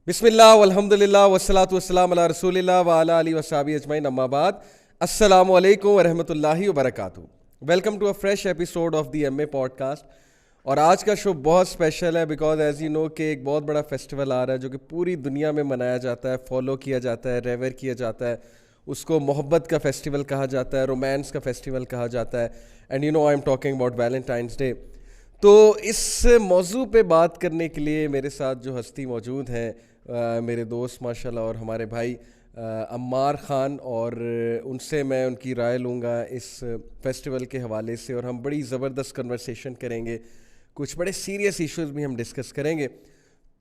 بسم اللہ والحمد للہ والصلاۃ والسلام علی رسول اللہ وعلی آلہ وصحبہ اجمعین، اما بعد، السلام علیکم ورحمۃ اللہ وبرکاتہ۔ Welcome to a fresh episode of the M A podcast. اور آج کا شو بہت اسپیشل ہے بیکاز ایز یو نو کہ ایک بہت بڑا فیسٹیول آ رہا ہے جو کہ پوری دنیا میں منایا جاتا ہے، فالو کیا جاتا ہے، ریور کیا جاتا ہے۔ اس کو محبت کا فیسٹیول کہا جاتا ہے، رومانس کا فیسٹیول کہا جاتا ہے، and you know I'm talking about Valentine's day. تو اس موضوع پہ بات کرنے کے لیے میرے ساتھ جو ہستی موجود ہیں، میرے دوست ماشاء اللہ اور ہمارے بھائی عمار خان، اور ان سے میں ان کی رائے لوں گا اس فیسٹیول کے حوالے سے، اور ہم بڑی زبردست کنورسیشن کریں گے، کچھ بڑے سیریس ایشوز بھی ہم ڈسکس کریں گے۔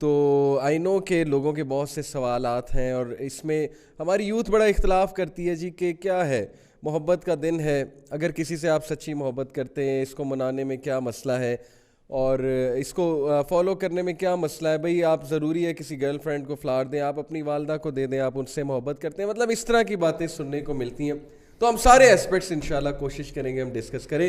تو آئی نو کہ لوگوں کے بہت سے سوالات ہیں، اور اس میں ہماری یوتھ بڑا اختلاف کرتی ہے جی کہ کیا ہے، محبت کا دن ہے، اگر کسی سے آپ سچی محبت کرتے ہیں اس کو منانے میں کیا مسئلہ ہے، اور اس کو فالو کرنے میں کیا مسئلہ ہے؟ بھئی آپ ضروری ہے کسی گرل فرینڈ کو فلاور دیں، آپ اپنی والدہ کو دے دیں، آپ ان سے محبت کرتے ہیں، مطلب اس طرح کی باتیں سننے کو ملتی ہیں۔ تو ہم سارے ایسپیکٹس انشاءاللہ کوشش کریں گے ہم ڈسکس کریں۔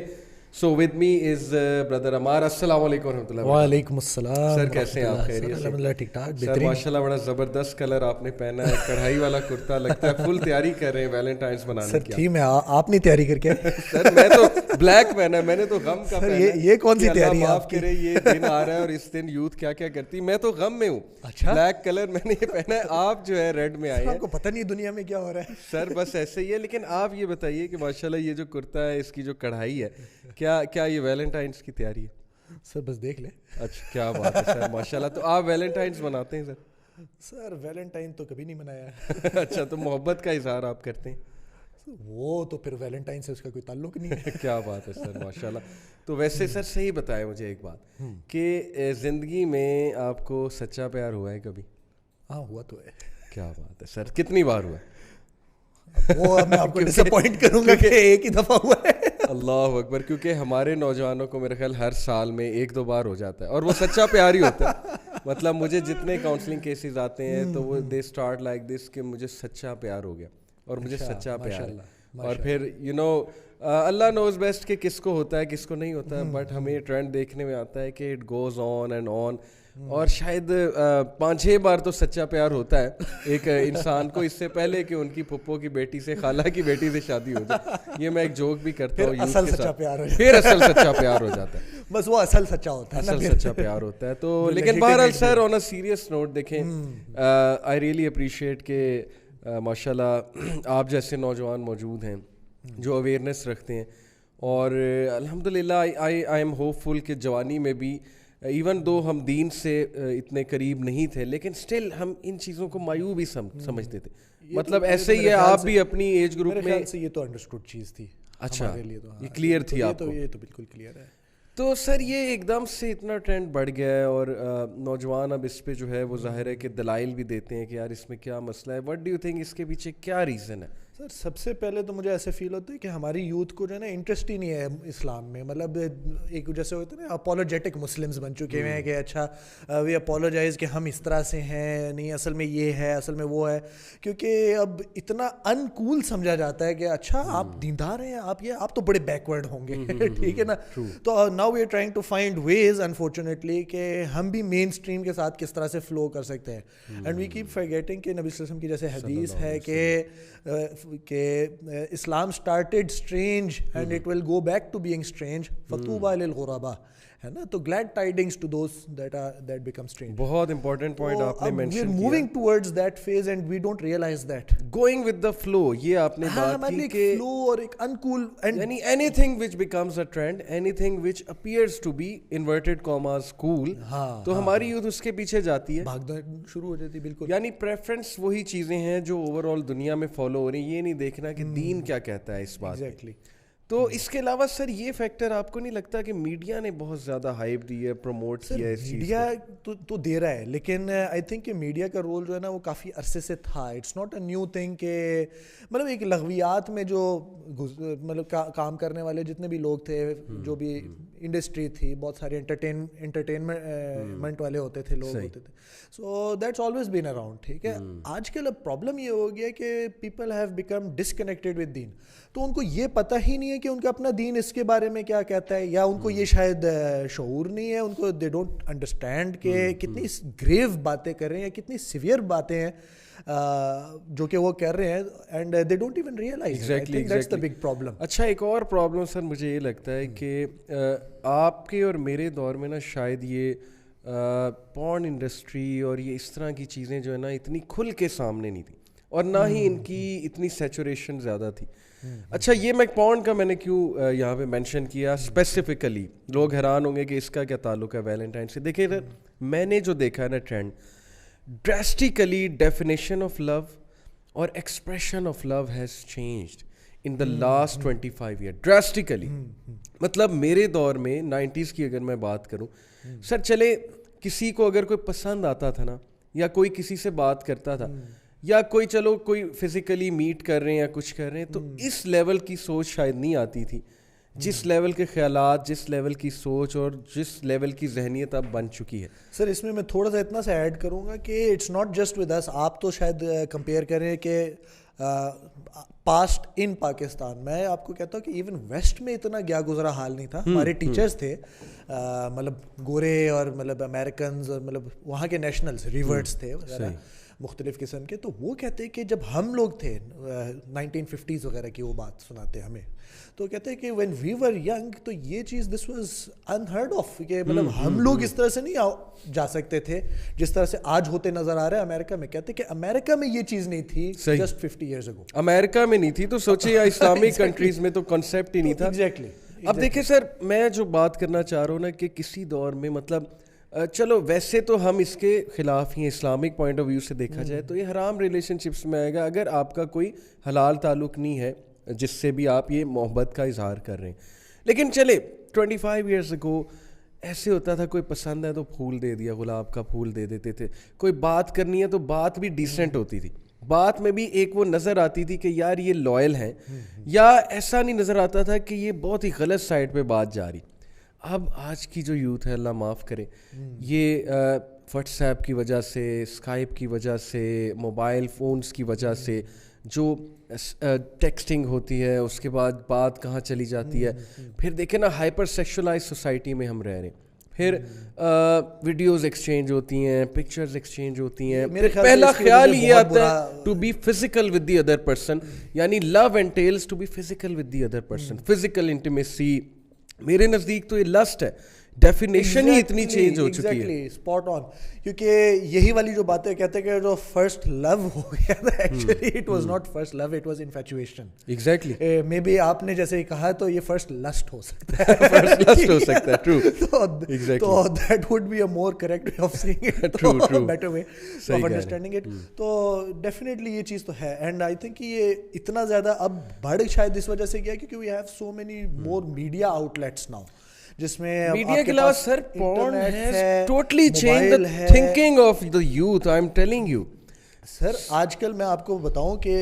So with me is brother Ammar. السلام علیکم ورحمۃ اللہ۔ وعلیکم السلام سر کیسے ہیں آپ؟ خیریت سے؟ الحمدللہ ٹھیک ٹھاک سر ماشاء اللہ بڑا زبردست کلر آپ نے پہنا ہے، کڑھائی والا کرتا، لگتا ہے فل تیاری کر رہے ہیں ویلنٹائنس منانے کی۔ سر تھی میں آپ نے تیاری کر کے سر میں تو بلیک پہنا ہے، میں نے تو غم کا پہنا ہے۔ یہ کون سی تیاری ہے آپ کرے یہ دن آ رہا ہے اور اس دن یوتھ کیا کیا کرتی، میں تو غم میں ہوں۔ اچھا بلیک کلر میں نے یہ پہنا ہے، آپ جو ہے ریڈ میں آئے ہیں۔ آپ کو پتہ نہیں دنیا میں کیا ہو رہا ہے سر بس ایسے ہی ہے، لیکن آپ یہ بتائیے کہ ماشاءاللہ یہ جو کرتا ہے، اس کی جو کڑھائی ہے، کیا یہ ویلنٹائنس کی تیاری ہے؟ سر بس دیکھ لیں۔ اچھا کیا بات ہے سر، ماشاءاللہ۔ تو آپ ویلنٹائنس مناتے ہیں سر؟ سر ویلنٹائن تو کبھی نہیں منایا ہے۔ اچھا، تو محبت کا اظہار آپ کرتے ہیں؟ وہ تو پھر ویلنٹائن سے اس کا کوئی تعلق نہیں ہے۔ کیا بات ہے سر، ماشاءاللہ۔ تو ویسے سر صحیح بتائیں مجھے ایک بات کہ زندگی میں آپ کو سچا پیار ہوا ہے کبھی؟ ہاں ہوا تو ہے۔ کیا بات ہے سر، کتنی بار ہوا ہے؟ وہ میں آپ کو ڈس اپوائنٹ کروں گا کہ ایک ہی دفعہ ہوا ہے۔ اللہ اکبر، کیونکہ ہمارے نوجوانوں کو میرے خیال ہر سال میں ایک دو بار ہو جاتا ہے، اور وہ سچا پیار ہی ہوتا ہے۔ مطلب مجھے جتنے کاؤنسلنگ کیسز آتے ہیں تو وہ دے اسٹارٹ لائک دس کہ مجھے سچا پیار ہو گیا، اور مجھے سچا پیار ہے، اور پھر you know Allah knows best کہ کس کو ہوتا ہے کس کو نہیں ہوتا ہے، بٹ ہمیں ٹرینڈ دیکھنے میں آتا ہے کہ it goes on and on, اور شاید 5-6 بار تو سچا پیار ہوتا ہے ایک انسان کو، اس سے پہلے کہ ان کی پھپھو کی بیٹی سے، خالہ کی بیٹی سے شادی ہو جائے۔ یہ میں ایک جوک بھی کرتا ہوں، اصل سچا پیار ہو پھر اصل سچا پیار ہو جاتا ہے، بس وہ اصل سچا ہوتا ہے، اصل سچا پیار ہوتا ہے۔ تو لیکن بہرحال سر آن اے سیریس نوٹ دیکھیں، آئی ریئلی اپریشیٹ کہ ماشاء اللہ آپ جیسے نوجوان موجود ہیں جو اویئرنیس رکھتے ہیں، اور الحمد للہ آئی ایم ہوپ فل کہ جوانی میں بھی ایون دو ہم دین سے اتنے قریب نہیں تھے، لیکن اسٹل ہم ان چیزوں کو مایوب ہی سمجھتے تھے۔ مطلب ایسے ہی ہے، آپ بھی اپنی ایج گروپ میں، یہ تو انڈرسٹوڈ چیز تھی۔ اچھا یہ کلیئر تھی آپ کو؟ یہ تو بالکل کلیئر ہے۔ تو سر یہ ایک دم سے اتنا ٹرینڈ بڑھ گیا ہے، اور نوجوان اب اس پہ جو ہے وہ ظاہر ہے کہ دلائل بھی دیتے ہیں کہ یار اس میں کیا مسئلہ ہے۔ وٹ ڈو یو تھنک اس کے پیچھے کیا ریزن ہے؟ سر سب سے پہلے تو مجھے ایسے فیل ہوتا ہے کہ ہماری یوتھ کو جو ہے نا انٹرسٹ ہی نہیں ہے اسلام میں، مطلب ایک جیسے ہوتا ہے نا اپولوجیٹک مسلمز بن چکے ہوئے ہیں کہ اچھا وی اپولوجائز کہ ہم اس طرح سے ہیں، نہیں اصل میں یہ ہے، اصل میں وہ ہے، کیونکہ اب اتنا ان کول سمجھا جاتا ہے کہ اچھا آپ دیندار ہیں، آپ تو بڑے بیکورڈ ہوں گے، ٹھیک ہے نا۔ تو now we are trying to find ways unfortunately کہ ہم بھی مین اسٹریم کے ساتھ کس طرح سے فلو کر سکتے ہیں، اینڈ وی کیپ فرگیٹنگ کہ نبی صلی اللہ علیہ وسلم کی جیسے حدیث ہے کہ اسلام started strange and it will go back to being strange فطوبى للغرباء، ہے نا۔ تو glad tidings to those that become strange۔ بہت امپورٹنٹ پوائنٹ آپ نے مینشن کیا، we're moving towards that phase and we don't realize that going with the flow۔ یہ آپ نے بات کی کہ فلو اور ایک uncool یعنی anything which becomes a trend, anything which appears to be inverted commas cool، تو ہماری یوتھ اس کے پیچھے جاتی ہے، بھاگنا شروع ہو جاتی ہے۔ بالکل، یعنی پریفرنس وہی چیزیں ہیں جو اوور آل دنیا میں فالو ہو رہی ہیں، یہ نہیں دیکھنا کہ دین کیا کہتا ہے اس بات پہ۔ تو اس کے علاوہ سر یہ فیکٹر آپ کو نہیں لگتا کہ میڈیا نے بہت زیادہ ہائپ دی ہے، پروموٹ کیا ہے اس چیز کو؟ میڈیا تو دے رہا ہے، لیکن آئی تھنک کہ میڈیا کا رول جو ہے نا وہ کافی عرصے سے تھا۔ It's not a new thing کہ مطلب ایک لغویات میں جو مطلب کام کرنے والے جتنے بھی لوگ تھے، جو بھی انڈسٹری تھی، بہت سارے انٹرٹینمنٹ والے ہوتے تھے، لوگ ہوتے تھے، so that's always been around, ٹھیک ہے۔ آج کل اب پرابلم یہ ہو گیا کہ people have become disconnected with them, تو ان کو یہ پتہ ہی نہیں ہے کہ ان کا اپنا دین اس کے بارے میں کیا کہتا ہے, یا ان کو یہ شاید شعور نہیں ہے, ان کو دے ڈونٹ انڈرسٹینڈ کہ کتنی گریو باتیں کر رہے ہیں, کتنی سیویئر باتیں ہیں جو کہ وہ کر رہے ہیں, and they don't even realise. I think that's the big problem. اچھا, ایک اور پرابلم سر مجھے یہ لگتا ہے کہ آپ کے اور میرے دور میں نا شاید یہ پورن انڈسٹری اور یہ اس طرح کی چیزیں جو ہے نا اتنی کھل کے سامنے نہیں تھیں, اور نہ ہی ان کی اتنی سیچوریشن زیادہ تھی. اچھا, یہ میں پورن کا میں نے کیوں یہاں پہ مینشن کیا اسپیسیفکلی, لوگ حیران ہوں گے کہ اس کا کیا تعلق ہے ویلنٹائن سے. دیکھیں میں نے جو دیکھا ہے نا trend, drastically definition of love اور expression of love has changed in the last 25 year drastically. مطلب میرے دور میں 90s کی اگر میں بات کروں سر, چلے کسی کو اگر کوئی پسند آتا تھا نا, یا کوئی کسی سے بات کرتا تھا, یا کوئی چلو کوئی فزیکلی میٹ کر رہے ہیں یا کچھ کر رہے ہیں, تو اس لیول کی سوچ شاید نہیں آتی تھی جس لیول کے خیالات, جس لیول کی سوچ اور جس لیول کی ذہنیت اب بن چکی ہے. سر اس میں تھوڑا سا اتنا سا ایڈ کروں گا کہ it's not just with us. آپ تو شاید کمپیئر کریں کہ پاسٹ ان پاکستان, میں آپ کو کہتا ہوں کہ ایون ویسٹ میں اتنا گیا گزرا حال نہیں تھا. ہمارے ٹیچرز تھے مطلب گورے اور مطلب امریکنز اور مطلب وہاں کے نیشنلز, ریورٹس تھے وغیرہ مختلف قسم کے. تو وہ کہتے ہیں کہ جب ہم لوگ تھے 1950s وغیرہ کی وہ بات سناتے ہمیں, تو کہتے ہیں کہ وین وی ور ینگ تو یہ چیز دس واز انہرڈ آف, کہ مطلب ہم لوگ اس طرح سے نہیں جا سکتے تھے جس طرح سے آج ہوتے نظر آ رہے ہیں امریکہ میں. کہتے ہیں کہ امریکہ میں یہ چیز نہیں تھی جسٹ 50 years ago. امریکہ میں نہیں تھی تو سوچیے اسلامک کنٹریز میں تو کنسیپٹ ہی نہیں تھا. ایگزیکٹلی. اب دیکھیں سر, میں جو بات کرنا چاہ رہا ہوں نا کہ کسی دور میں مطلب چلو ویسے تو ہم اس کے خلاف ہی ہیں, اسلامک پوائنٹ آف ویو سے دیکھا جائے تو یہ حرام ریلیشن شپس میں آئے گا اگر آپ کا کوئی حلال تعلق نہیں ہے جس سے بھی آپ یہ محبت کا اظہار کر رہے ہیں. لیکن چلے 25 years ago ایسے ہوتا تھا, کوئی پسند ہے تو پھول دے دیا, گلاب کا پھول دے دیتے تھے. کوئی بات کرنی ہے تو بات بھی ڈیسنٹ ہوتی تھی, بات میں بھی ایک وہ نظر آتی تھی کہ یار یہ لوئل ہیں, یا ایسا نہیں نظر آتا تھا کہ یہ بہت ہی غلط سائڈ پہ بات جا رہی. اب آج کی جو یوتھ ہے, اللہ معاف کرے, یہ واٹس ایپ کی وجہ سے, اسکائپ کی وجہ سے, موبائل فونز کی وجہ سے جو ٹیکسٹنگ ہوتی ہے, اس کے بعد بات کہاں چلی جاتی ہے. پھر دیکھیں نا ہائپر سیکشولائز سوسائٹی میں ہم رہ رہے ہیں, پھر ویڈیوز ایکسچینج ہوتی ہیں, پکچرز ایکسچینج ہوتی ہیں. پہلا خیال یہ آتا ہے to be physical with the other person, یعنی love entails to be physical with the other person. Physical intimacy میرے نزدیک تو یہ لسٹ ہے, ڈیفینیشن ہی اتنی چینج ہو چکی ہے. اسپاٹ آن, کیونکہ یہی والی جو باتیں کہتے ہیں کہ جو فرسٹ لو ہو گیا تھا, actually it was not first love, it was infatuation. Exactly. Maybe آپ نے جیسے کہا تو یہ فرسٹ لسٹ ہو سکتا ہے, فرسٹ لسٹ ہو سکتا ہے. ٹرو, تو that would be a more correct way of seeing it, true, better way of understanding it. تو ڈیفینیٹلی یہ چیز تو ہے, اینڈ آئی تھنک یہ اتنا زیادہ اب بڑھ شاید اس وجہ سے گیا کیونکہ we have so many more media outlets now, جس میں میڈیا کے علاوہ سر porn has totally changed the thinking of the youth, I'm telling you. سر آج کل میں آپ کو بتاؤں کہ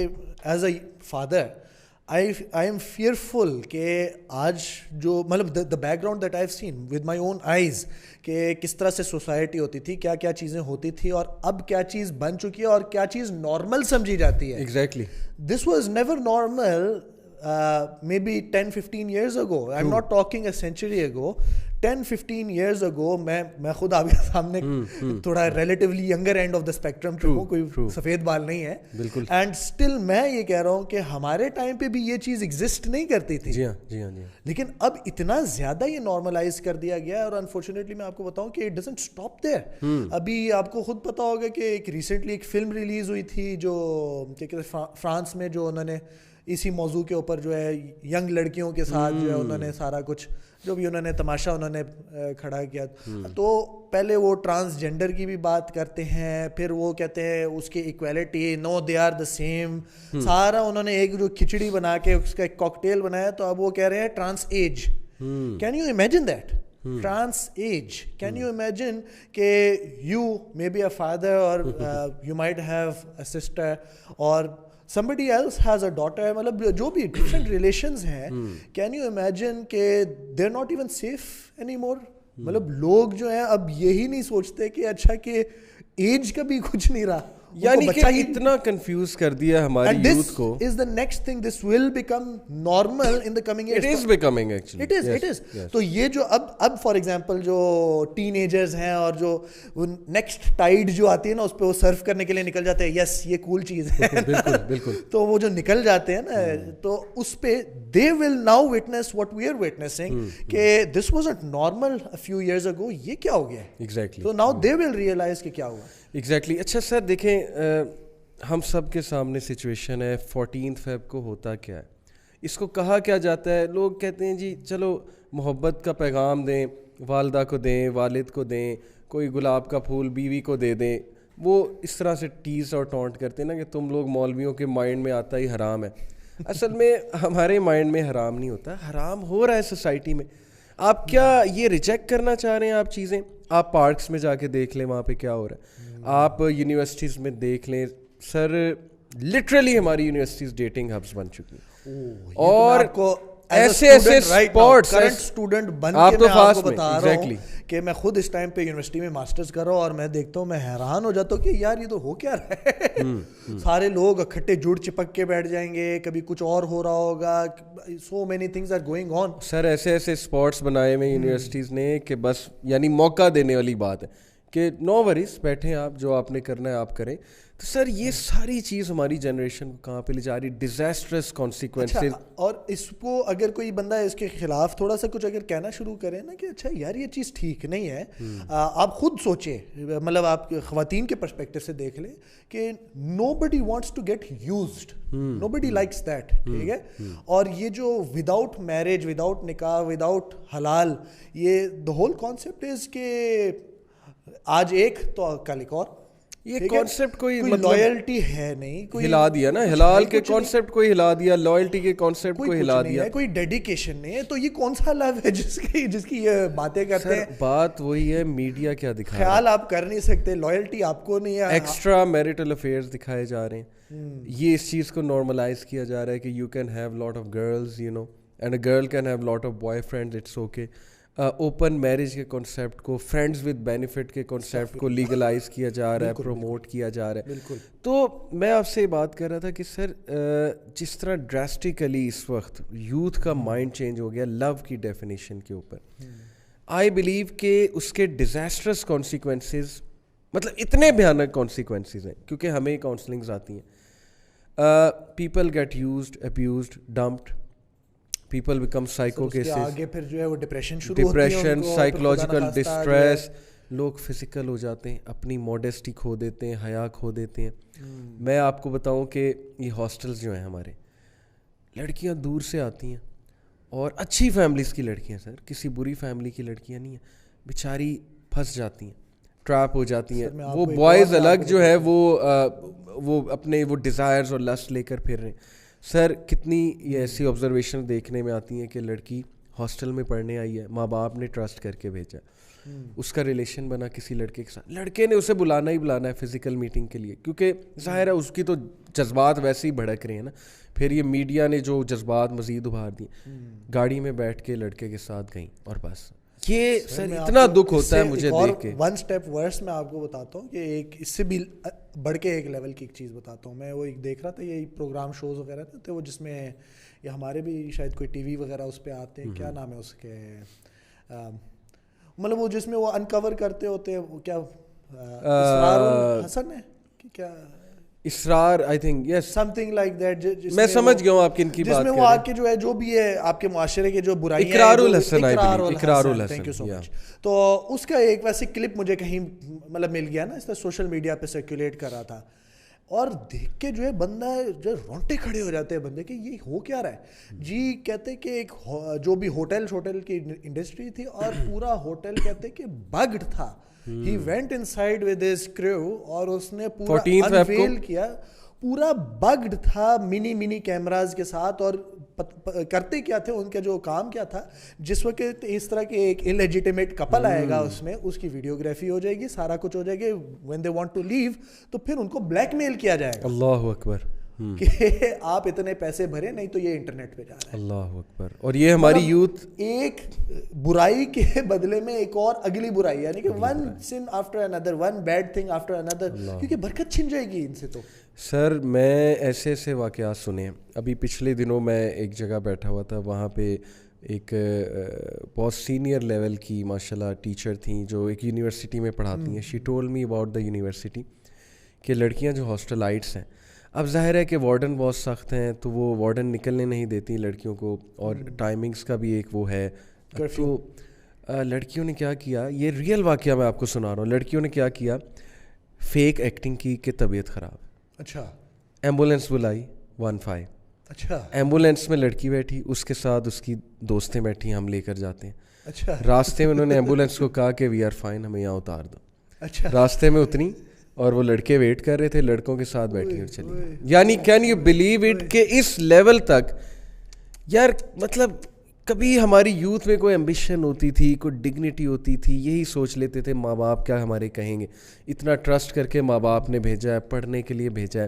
as a father I'm fearful کہ آج جو مطلب the background that I have seen with my own eyes کہ کس طرح سے سوسائٹی ہوتی تھی, کیا کیا چیزیں ہوتی تھی, اور اب کیا چیز بن چکی ہے اور کیا چیز نارمل سمجھی جاتی ہے. Exactly. This was never normal maybe 10-15 years ago. I'm not talking a century ago. 10-15 years ago میں خود آپ کے سامنے تھوڑا relatively younger and of the spectrum ہوں, کوئی سفید بال نہیں ہے, بالکل. اینڈ اسٹل میں یہ کہہ رہا ہوں کہ ہمارے ٹائم پہ بھی یہ چیز ایگزسٹ نہیں کرتی تھی. جی ہاں, جی ہاں, جی. لیکن اب اتنا زیادہ یہ نارملائز کر دیا گیا ہے, اور انفارچونیٹلی میں آپ کو بتاؤں کہ اٹ ڈزنٹ اسٹاپ دیئر. ابھی آپ کو خود پتا ہوگا کہ ایک ریسنٹلی ایک فلم ریلیز ہوئی تھی جو فرانس میں, جو انہوں نے اسی موضوع کے اوپر جو ہے ینگ لڑکیوں کے ساتھ جو ہے انہوں نے سارا کچھ جو بھی انہوں نے تماشا انہوں نے کھڑا کیا. تو پہلے وہ ٹرانسجینڈر کی بھی بات کرتے ہیں, پھر وہ کہتے ہیں اس کی equality, no they are the same, سارا انہوں نے ایک جو کھچڑی بنا کے اس کا ایک کاکٹیل بنایا. تو اب وہ کہہ رہے ہیں trans age. Can you imagine that, trans age. Can you imagine کہ you may be a father اور you might have a sister اور somebody else has a daughter, مطلب جو بھی different relations ہیں, can you imagine کہ they're not even safe anymore. مطلب لوگ جو ہیں اب یہی نہیں سوچتے کہ اچھا کہ ایج کا بھی کچھ نہیں رہا, یعنی کہ اتنا کنفیوز کر دیا ہماری یوتھ کو. is the next thing, this will become normal in the coming years. It is becoming actually. It is. تو یہ جو اب فار ایگزامپل جو ٹین ایجرز ہیں اور جو نیکسٹ ٹائڈ جو آتی ہے نا اس پہ وہ سرف کرنے کے لیے نکل جاتے ہیں, یس یہ کول چیز ہے, بالکل بالکل, تو وہ جو نکل جاتے ہیں نا تو اس پہ they will now witness what we are witnessing کہ this wasn't normal a few years ago, یہ کیا ہو گیا. exactly. so now they will realize کہ کیا ہوا. ایگزیکٹلی. اچھا سر دیکھیں, ہم سب کے سامنے سچویشن ہے 14 فیب کو ہوتا کیا ہے, اس کو کہا کیا جاتا ہے, لوگ کہتے ہیں جی چلو محبت کا پیغام دیں, والدہ کو دیں, والد کو دیں, کوئی گلاب کا پھول بیوی کو دے دیں. وہ اس طرح سے ٹیز اور ٹونٹ کرتے ہیں نا کہ تم لوگ مولویوں کے مائنڈ میں آتا ہی حرام ہے. اصل میں ہمارے مائنڈ میں حرام نہیں ہوتا, حرام ہو رہا ہے سوسائٹی میں. آپ کیا یہ ریجیکٹ کرنا چاہ رہے ہیں آپ چیزیں؟ آپ پارکس میں جا کے دیکھ لیں وہاں پہ کیا ہو رہا ہے, آپ یونیورسٹیز میں دیکھ لیں. سر لٹرلی ہماری یونیورسٹیز ڈیٹنگ ہبس بن چکی ہیں, اور ایسے ایسے اسپاٹس اسٹوڈنٹ بن کے میں آپ کو بتا رہا ہوں کہ میں خود اس ٹائم پہ یونیورسٹی میں ماسٹرز کر رہا ہوں اور میں دیکھتا ہوں, میں حیران ہو جاتا ہوں کہ یار یہ تو ہو کیا رہا ہے. سارے لوگ اکٹھے جڑ چپک کے بیٹھ جائیں گے, کبھی کچھ اور ہو رہا ہوگا, so many things are going on. Sir ایسے ایسے اسپاٹس بنائے ہوئے یونیورسٹیز نے کہ بس یعنی موقع دینے والی بات ہے کہ نو وریز, بیٹھیں آپ, جو آپ نے کرنا ہے آپ کریں. تو سر یہ ساری چیز ہماری جنریشن کو کہاں پہ لے جا رہی, ڈیزاسٹرس کانسیکوینسز. اور اس کو اگر کوئی بندہ اس کے خلاف تھوڑا سا کچھ اگر کہنا شروع کرے نا کہ اچھا یار یہ چیز ٹھیک نہیں ہے, آپ خود سوچیں, مطلب آپ خواتین کے پرسپیکٹو سے دیکھ لیں کہ nobody wants to get used, nobody likes that, ٹھیک ہے. اور یہ جو without marriage, without nikah, without halal, یہ دا ہول کانسیپٹ از کہ آج ایک تو کل ایک اور. یہ کانسیپٹ کوئی لائلٹی ہے نہیں, کوئی ہلا دیا نا, حلال کے کانسیپٹ کو ہلا دیا, لائلٹی کے کانسیپٹ کو ہلا دیا, کوئی ڈیڈیکیشن نہیں ہے. تو یہ کون سا لو ہے جس کی یہ باتیں کرتے ہیں؟ بات وہی ہے, میڈیا کیا دکھا رہا ہے, خیال آپ کر نہیں سکتے, لائلٹی آپ کو نہیں ہے, ایکسٹرا میریٹل افیئرز دکھائے جا رہے ہیں. یہ اس چیز کو نارملائز کیا جا رہا ہے کہ you can have lot of girls, you know, and a girl can have lot of boyfriends, it's okay. Open marriage کے کانسیپٹ کو, فرینڈز ود بینیفٹ کے کانسیپٹ کو لیگلائز کیا جا رہا ہے, پروموٹ کیا جا رہا ہے. تو میں آپ سے بات کر رہا تھا کہ سر جس طرح ڈراسٹیکلی اس وقت یوتھ کا مائنڈ چینج ہو گیا لو کی ڈیفینیشن کے اوپر, آئی بلیو کہ اس کے ڈیزاسٹرس کانسیکوینسز, مطلب اتنے بھیانک کانسیکوینسز ہیں کیونکہ ہمیں کاؤنسلنگز آتی ہیں. People get used, abused, dumped, people become psycho cases, آگے پھر جو ہے وہ ڈپریشن شروع ہوتی ہے, ڈپریشن, سائیکولوجیکل ڈسٹریس, لوگ فزیکل ہو جاتے ہیں, اپنی موڈیسٹی کھو دیتے ہیں, حیا کھو دیتے ہیں. میں آپ کو بتاؤں کہ یہ ہاسٹلز جو ہیں ہمارے, لڑکیاں دور سے آتی ہیں اور اچھی فیملیز کی لڑکیاں, سر کسی بری فیملی کی لڑکیاں نہیں ہیں, بیچاری پھنس جاتی ہیں, ٹریپ ہو جاتی ہیں. وہ بوائز الگ جو ہے وہ اپنے وہ ڈیزائرز اور لسٹ لے کر پھر رہے ہیں. سر کتنی یہ ایسی آبزرویشن دیکھنے میں آتی ہیں کہ لڑکی ہاسٹل میں پڑھنے آئی ہے, ماں باپ نے ٹرسٹ کر کے بھیجا, اس کا ریلیشن بنا کسی لڑکے کے ساتھ, لڑکے نے اسے بلانا ہی بلانا ہے فزیکل میٹنگ کے لیے, کیونکہ ظاہر ہے اس کی تو جذبات ویسے ہی بھڑک رہے ہیں نا. پھر یہ میڈیا نے جو جذبات مزید ابھار دیے, گاڑی میں بیٹھ کے لڑکے کے ساتھ گئیں, اور بس یہ سر اتنا دکھ ہوتا ہے مجھے دیکھ کے. ون اسٹیپ ورس میں آپ کو بتاتا ہوں کہ ایک اس سے بھی بڑھ کے ایک لیول کی ایک چیز بتاتا ہوں. میں وہ ایک دیکھ رہا تھا, یہ پروگرام شوز وغیرہ تھے وہ جس میں یہ ہمارے بھی شاید کوئی ٹی وی وغیرہ اس پہ آتے ہیں, کیا نام ہے اس کے, مطلب وہ جس میں وہ انکور کرتے ہوتے ہیں, وہ کیا اسرار حسن ہے کہ کیا, Israr, I think yes something like that. میں سمجھ گیا ہوں آپ کن کی بات کر رہے ہیں, جس میں وہ آ کے جو ہے جو بھی ہے آپ کے معاشرے کے جو برائیاں, اقرار الحسن, اقرار الحسن, تھینک یو سو مچ. تو اس کا ایک ویسے کلپ مجھے کہیں مطلب مل گیا نا, اس طرح سوشل میڈیا پہ سرکولیٹ کر رہا تھا, اور دیکھ کے جو ہے بندہ جو رونٹے کھڑے ہو جاتے ہیں بندے کہ یہ ہو کیا رہا ہے جی. کہتے کہ ایک جو بھی ہوٹل کی انڈسٹری تھی, اور پورا ہوٹل کہتے کہ بگڈ تھا. He went inside with his crew اور اس نے پورا انویل کیا, پورا بگڈ تھا منی کیمراز کے ساتھ. اور کرتے کیا تھے, ان کا جو کام کیا تھا, جس وقت اس طرح کے ایک انلیجیٹیمیٹ کپل آئے گا اس میں, اس کی ویڈیوگرافی ہو جائے گی, سارا کچھ ہو جائے گی, when they want to leave تو پھر ان کو بلیک میل کیا جائے گا. اللہ اکبر. کہ آپ اتنے پیسے بھرے نہیں تو یہ انٹرنیٹ پہ جا رہا ہے. اللہ اکبر. اور یہ ہماری یوتھ ایک برائی کے بدلے میں ایک اور اگلی برائی, یعنی کہ one sin after another, one bad thing after another, کیونکہ برکت چھن جائے گی ان سے. تو سر میں ایسے ایسے واقعات سنے ہیں. ابھی پچھلے دنوں میں ایک جگہ بیٹھا ہوا تھا, وہاں پہ ایک بہت سینئر لیول کی ماشاء اللہ ٹیچر تھیں جو ایک یونیورسٹی میں پڑھاتی ہیں. She told me about the university کہ لڑکیاں جو ہاسٹلائٹس ہیں, اب ظاہر ہے کہ وارڈن بہت سخت ہیں تو وہ وارڈن نکلنے نہیں دیتی لڑکیوں کو, اور ٹائمنگس کا بھی ایک وہ ہے. تو لڑکیوں نے کیا کیا, یہ ریئل واقعہ میں آپ کو سنا رہا ہوں, لڑکیوں نے کیا کیا, فیک ایکٹنگ کی کہ طبیعت خراب. اچھا. ایمبولینس بلائی 15. اچھا. ایمبولینس میں لڑکی بیٹھی, اس کے ساتھ اس کی دوستیں بیٹھی, ہم لے کر جاتے ہیں. اچھا. راستے میں انہوں نے ایمبولینس کو کہا کہ وی آر فائن, ہمیں یہاں اتار دو. اچھا. راستے میں اتنی اور وہ لڑکے ویٹ کر رہے تھے, لڑکوں کے ساتھ بیٹھی اور چلی. یعنی کین یو بلیو اٹ کہ اس لیول تک یار, مطلب کبھی ہماری یوتھ میں کوئی ایمبیشن ہوتی تھی, کوئی ڈگنیٹی ہوتی تھی, یہی سوچ لیتے تھے ماں باپ کیا ہمارے کہیں گے, اتنا ٹرسٹ کر کے ماں باپ نے بھیجا ہے, پڑھنے کے لیے بھیجا ہے.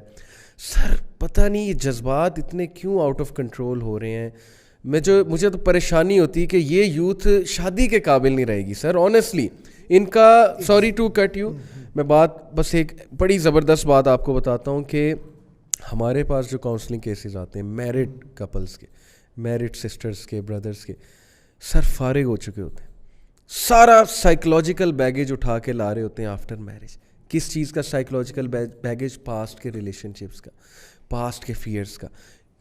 سر پتہ نہیں یہ جذبات اتنے کیوں آؤٹ آف کنٹرول ہو رہے ہیں. مجھے تو پریشانی ہوتی ہے کہ یہ یوتھ شادی کے قابل نہیں رہے گی سر, آنیسٹلی. ان کا سوری ٹو کٹ یو, میں بات بس ایک بڑی زبردست بات آپ کو بتاتا ہوں کہ ہمارے پاس جو کاؤنسلنگ کیسز آتے ہیں میرڈ کپلس کے, میرڈ سسٹرز کے, بردرز کے, سر فارغ ہو چکے ہوتے ہیں, سارا سائیکولوجیکل بیگیج اٹھا کے لا رہے ہوتے ہیں آفٹر میرج. کس چیز کا سائیکولوجیکل بیگیج؟ پاسٹ کے ریلیشن شپس کا, پاسٹ کے فیئرس کا.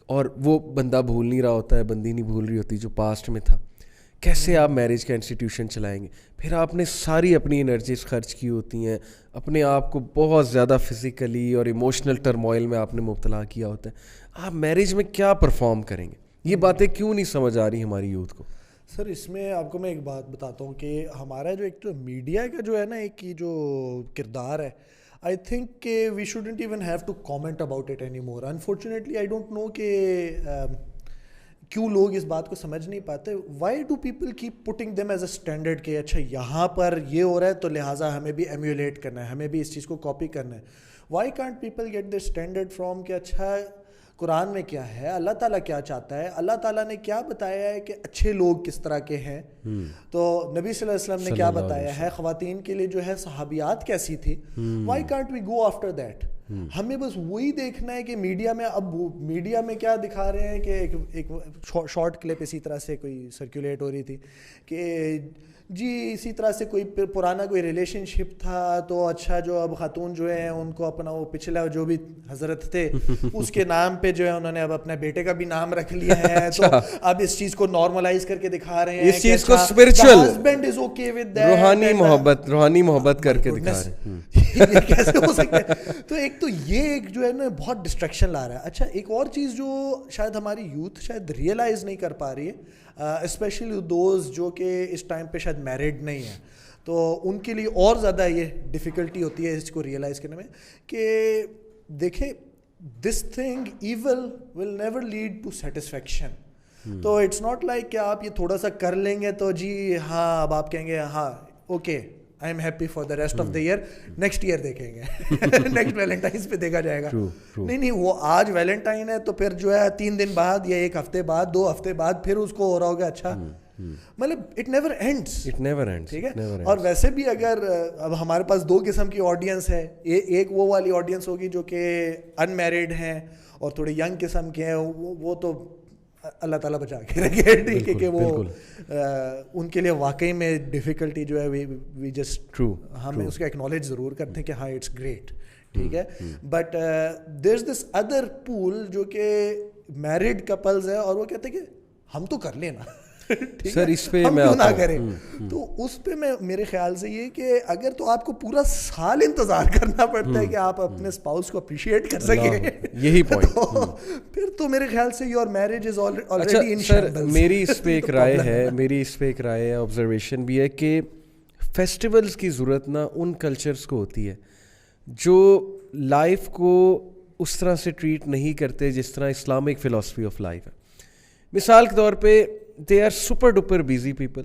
اور وہ بندہ بھول نہیں رہا ہوتا ہے, بندی نہیں بھول رہی ہوتی جو پاسٹ میں تھا. کیسے آپ میرج کا انسٹیٹیوشن چلائیں گے؟ پھر آپ نے ساری اپنی انرجیز خرچ کی ہوتی ہیں, اپنے آپ کو بہت زیادہ فزیکلی اور ایموشنل ٹرموائل میں آپ نے مبتلا کیا ہوتا ہے. آپ میرج میں کیا پرفارم کریں گے؟ یہ باتیں کیوں نہیں سمجھ آ رہی ہماری یوتھ کو؟ سر اس میں آپ کو میں ایک بات بتاتا ہوں کہ ہمارا جو ایک تو میڈیا کا جو ہے نا ایک یہ جو کردار ہے, آئی تھنک کہ we shouldn't even have to comment about it any more. Unfortunately I don't know کہ کیوں لوگ اس بات کو سمجھ نہیں پاتے. Why do people keep putting them as a standard کہ اچھا یہاں پر یہ ہو رہا ہے تو لہٰذا ہمیں بھی ایمیولیٹ کرنا ہے, ہمیں بھی اس چیز کو کاپی کرنا ہے. Why can't people get the standard from کہ اچھا قرآن میں کیا ہے, اللہ تعالیٰ کیا چاہتا ہے, اللہ تعالیٰ نے کیا بتایا ہے کہ اچھے لوگ کس طرح کے ہیں, تو نبی صلی اللہ علیہ وسلم نے کیا بتایا ہے, خواتین کے لیے جو ہے صحابیات کیسی تھی. Why can't we go after that? ہمیں بس وہی دیکھنا ہے کہ میڈیا میں, اب میڈیا میں کیا دکھا رہے ہیں کہ ایک شارٹ کلپ اسی طرح سے کوئی سرکولیٹ ہو رہی تھی کہ جی اسی طرح سے کوئی پرانا کوئی ریلیشن شپ تھا تو اچھا جو اب خاتون جو ہیں ان کو اپنا وہ پچھلا جو بھی حضرت تھے اس کے نام پہ جو ہے انہوں نے اب اپنے بیٹے کا بھی نام رکھ لیا ہے, تو اب اس چیز کو نارملائز کر کے دکھا رہے ہیں, اس چیز کو spiritual husband is okay with that, روحانی محبت کر کے دکھا رہے ہیں. یہ کیسے ہو سکتا ہے؟ تو ایک تو یہ ایک جو ہے نا بہت ڈسٹریکشن لا رہا ہے. اچھا ایک اور چیز جو شاید ہماری یوتھ شاید ریئلائز نہیں کر پا رہی ہے, اسپیشلی دوز جو کہ اس ٹائم پہ شاید میرڈ نہیں ہیں, تو ان کے لیے اور زیادہ یہ ڈیفیکلٹی ہوتی ہے اس کو ریئلائز کرنے میں کہ دیکھیں this thing evil will never lead to satisfaction. تو اٹس ناٹ لائک کہ آپ یہ تھوڑا سا کر لیں گے تو جی ہاں اب آپ کہیں گے ہاں okay I'm happy for the rest of the year, next year دیکھیں گے, نیکسٹ ویلنٹائنس پہ دیکھا جائے گا. نہیں وہ آج ویلنٹائن ہے تو پھر جو ہے 3 دن بعد یا 1 ہفتے بعد 2 ہفتے بعد پھر اس کو ہو رہا ہوگا اچھا, مطلب اٹ نیور اینڈس, ٹھیک ہے. اور ویسے بھی اگر اب ہمارے پاس 2 قسم کی آڈینس ہے, ایک وہ والی آڈینس ہوگی جو کہ ان میرڈ ہیں اور تھوڑے ینگ قسم کے ہیں, وہ تو اللہ تعالیٰ بچا کے رکھے, ٹھیک ہے, کہ وہ ان کے لیے واقعی میں ڈیفیکلٹی جو ہے وی جسٹ ہم اس کا ایکنالج ضرور کرتے ہیں کہ ہاں اٹس گریٹ, ٹھیک ہے. But there is this other pole جو کہ میرڈ کپلز ہیں اور وہ کہتے ہیں کہ ہم تو کر لینا سر, اس پہ میں نہ کریں. تو اس پہ میں میرے خیال سے یہ کہ اگر تو آپ کو پورا سال انتظار کرنا پڑتا ہے کہ آپ اپنے اسپاؤس کو اپریشیٹ کر سکیں, یہی پوائنٹ, پھر تو میرے خیال سے یور میرج از آلریڈی ان شیمبلز. میری اس پہ ایک رائے ہے, آبزرویشن بھی ہے کہ فیسٹیولز کی ضرورت نا ان کلچرز کو ہوتی ہے جو لائف کو اس طرح سے ٹریٹ نہیں کرتے جس طرح اسلامک فلاسفی آف لائف ہے. مثال کے طور پہ they are super duper busy people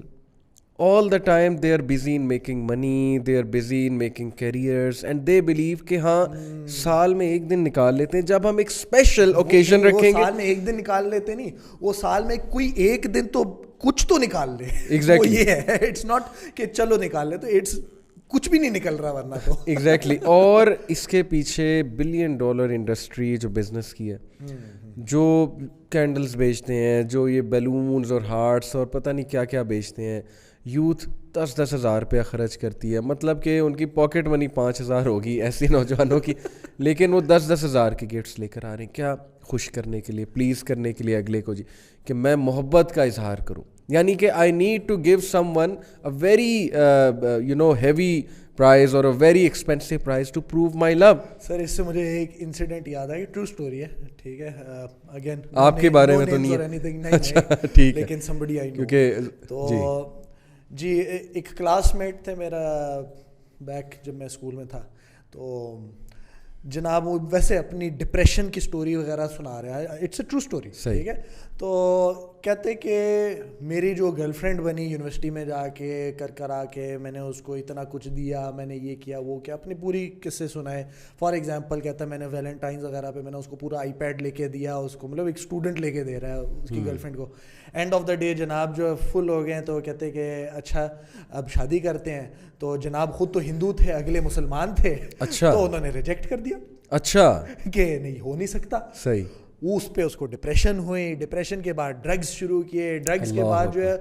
all the time they are busy in making money, they are busy in making careers, and they believe کہ ہاں سال میں ایک دن نکال لیتے ہیں جب ہم ایک اسپیشل اوکیزن رکھیں گے. سال میں ایک دن نکال لیتے نہیں, وہ سال میں کوئی ایک دن تو کچھ تو نکال لے. ایگزیکٹلی یہ ہے, اٹس ناٹ کہ چلو نکال لے, تو اٹس کچھ بھی نہیں نکل رہا ورنہ تو. ایگزیکٹلی. اور اس کے پیچھے $1 بلین انڈسٹری جو بزنس کی ہے, جو کینڈلز بیچتے ہیں, جو یہ بیلونز اور ہارٹس اور پتہ نہیں کیا کیا بیچتے ہیں. یوتھ 10-10 ہزار روپیہ خرچ کرتی ہے, مطلب کہ ان کی پاکٹ منی 5,000 ہوگی ایسی نوجوانوں کی, لیکن وہ 10-10 ہزار کے گفٹس لے کر آ رہے ہیں. کیا؟ خوش کرنے کے لیے, پلیز کرنے کے لیے اگلے کو, جی کہ میں محبت کا اظہار کروں. یعنی کہ I need to give someone a very heavy prize اور a very expensive prize to prove my love. Sir اس سے مجھے ایک انسیڈنٹ یاد آیا, ٹرو اسٹوری ہے, ٹھیک ہے, اگین آپ کے بارے میں تو نہیں ہے, اچھا ٹھیک ہے, لیکن somebody I know. کیونکہ تو جی ایک کلاس میٹ تھے میرا بیک جب میں اسکول میں تھا, تو جناب وہ ویسے اپنی ڈپریشن کی سٹوری وغیرہ سنا رہا ہے, اٹس اے ٹرو اسٹوری, ٹھیک ہے. تو کہتے کہ میری جو گرل فرینڈ بنی یونیورسٹی میں جا کے کر آ کے, میں نے اس کو اتنا کچھ دیا, میں نے یہ کیا وہ کیا, اپنی پوری قصے سنائے. فار ایگزامپل کہتا ہے میں نے ویلنٹائنز وغیرہ پہ میں نے اس کو پورا آئی پیڈ لے کے دیا اس کو, مطلب ایک اسٹوڈنٹ لے کے دے رہا ہے اس کی گرل فرینڈ کو. اینڈ آف دا ڈے جناب جو فل ہو گئے, تو کہتے کہ اچھا اب شادی کرتے ہیں. تو جناب خود تو ہندو تھے, اگلے مسلمان تھے, اچھا, تو انہوں نے ریجیکٹ کر دیا, اچھا کہ نہیں ہو نہیں سکتا. صحیح. وہ اس پہ اس کو ڈپریشن ہوئی, ڈپریشن کے بعد ڈرگز شروع کیے, ڈرگز کے بعد جو ہے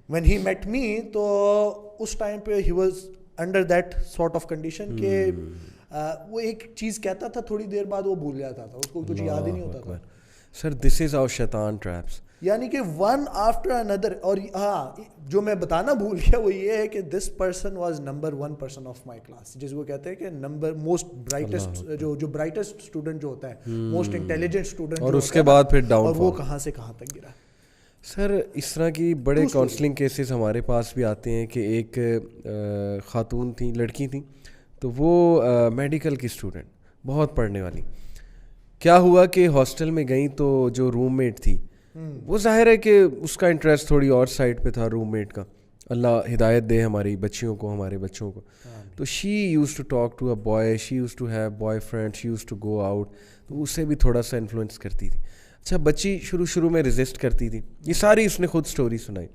when he met me, تو اس ٹائم پہ he was under that sort of condition کہ وہ ایک چیز کہتا تھا, تھوڑی دیر بعد وہ بھول جاتا تھا, اس کو کچھ یاد ہی نہیں ہوتا تھا. سر دس از آور شیطان ٹریپس, یعنی کہ ون آفٹر اندر. اور ہاں جو میں بتانا بھول گیا وہ یہ ہے کہ this person was number 1 person of my class, جس کو کہتے ہیں کہ نمبر موسٹ برائٹسٹ, جو برائٹسٹ اسٹوڈنٹ جو ہوتا ہے, موسٹ انٹیلیجنٹ اسٹوڈنٹ, اور اس کے بعد پھر ڈاؤن, اور وہ کہاں سے کہاں تک گرا. سر اس طرح کی بڑے کاؤنسلنگ کیسز ہمارے پاس بھی آتے ہیں کہ ایک خاتون تھیں, لڑکی تھیں, تو وہ میڈیکل کی اسٹوڈنٹ, بہت پڑھنے والی. کیا ہوا کہ ہاسٹل میں گئیں تو جو روم میٹ تھی, وہ ظاہر ہے کہ اس کا انٹرسٹ تھوڑی اور سائڈ پہ تھا روم میٹ کا, اللہ ہدایت دے ہماری بچیوں کو, ہمارے بچوں کو. تو she used to talk to a boy, she used to have boyfriend, she used to go out, تو اسے بھی تھوڑا سا انفلوئنس کرتی تھی. اچھا بچی شروع میں ریزسٹ کرتی تھی, یہ ساری اس نے خود سٹوری سنائی.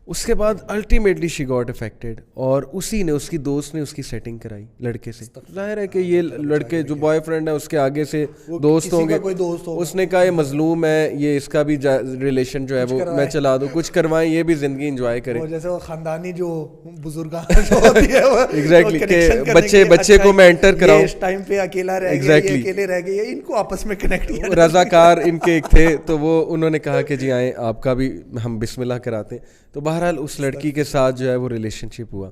اس کے بعد الٹیمیٹلی شی گاٹ افیکٹڈ, اور اسی نے, اس کی دوست نے اس کی سیٹنگ کرائی لڑکے سے. ظاہر ہے کہ یہ لڑکے جو بوائے فرینڈ ہے اس کے آگے سے دوست ہوں گے, اس نے کہا یہ مظلوم ہے, یہ اس کا بھی ریلیشن جو ہے وہ میں چلا دوں, کچھ کروائیں, یہ بھی زندگی انجوائے کرے. جیسے وہ خاندانی جو بزرگان ہوتی ہے, ایگزیکٹلی, کہ بچے کو میں انٹر کراؤں, اس ٹائم پہ اکیلا رہ گیا, اکیلے رہ گئے, ان کو آپس میں کنیکٹ کیا. رضاکار ان کے ایک تھے, تو وہ انہوں نے کہا کہ جی آئیں آپ کا بھی ہم بسم اللہ کراتے ہیں. تو بہرحال اس لڑکی کے ساتھ جو ہے وہ ریلیشن شپ ہوا.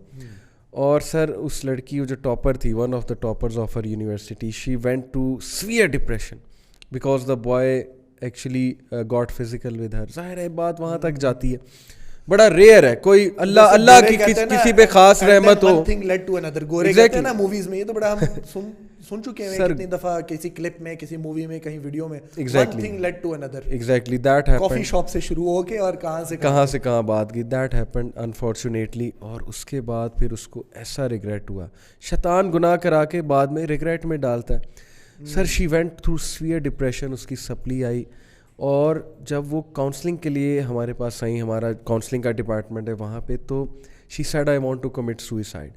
اور سر اس لڑکی جو ٹاپر تھی, one of the toppers of her university, she went to severe depression because the boy actually got physical with her. ظاہر ہے بات وہاں تک جاتی ہے, بڑا ریئر ہے کوئی اللہ کی کسی پہ خاص رحمت ہو. گورے کہتے ہیں نا موویز میں, یہ تو بڑا ہم سن چکے ہیں کتنی دفعہ, کسی کلپ میں, کسی مووی میں, کہیں ویڈیو میں. One thing led to another. Exactly that happened. Coffee shop سے شروع ہو کے اور کہاں سے کہاں بات کی. That happened unfortunately. اور اس کے بعد پھر اس کو ایسا ریگریٹ ہوا, شیطان گناہ کرا کے بعد میں ریگریٹ میں ڈالتا ہے. Sir she went through severe depression, اس کی سپلی آئی, اور جب وہ کاؤنسلنگ کے لیے ہمارے پاس آئیں, ہمارا کاؤنسلنگ کا ڈپارٹمنٹ ہے وہاں پہ, تو she said I want to commit suicide.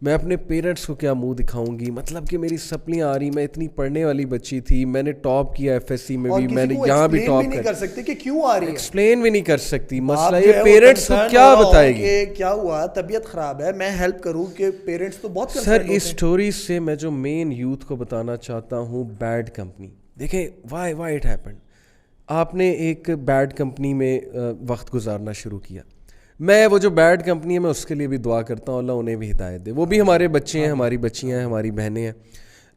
میں اپنے پیرنٹس کو کیا منہ دکھاؤں گی, مطلب کہ میری سپلیاں آ رہی, میں اتنی پڑھنے والی بچی تھی, میں نے ٹاپ کیا ایف ایس سی میں بھی, میں نے یہاں بھی ٹاپ کر سکتے کہ کیوں آ رہی ہے, ایکسپلین بھی نہیں کر سکتی. مسئلہ یہ پیرنٹس کو کیا بتائے گی, کیا ہوا, طبیعت خراب ہے, میں ہیلپ کروں, کہ پیرنٹس تو بہت. سر اس اسٹوری سے میں جو مین یوتھ کو بتانا چاہتا ہوں, بیڈ کمپنی. دیکھیں وائی اٹ ہیپنڈ. آپ نے ایک بیڈ کمپنی میں وقت گزارنا شروع کیا. میں وہ جو بیڈ کمپنی ہے میں اس کے لیے بھی دعا کرتا ہوں, اللہ انہیں بھی ہدایت دے. وہ بھی ہمارے بچے ہیں, ہماری بچیاں ہیں, ہماری بہنیں ہیں,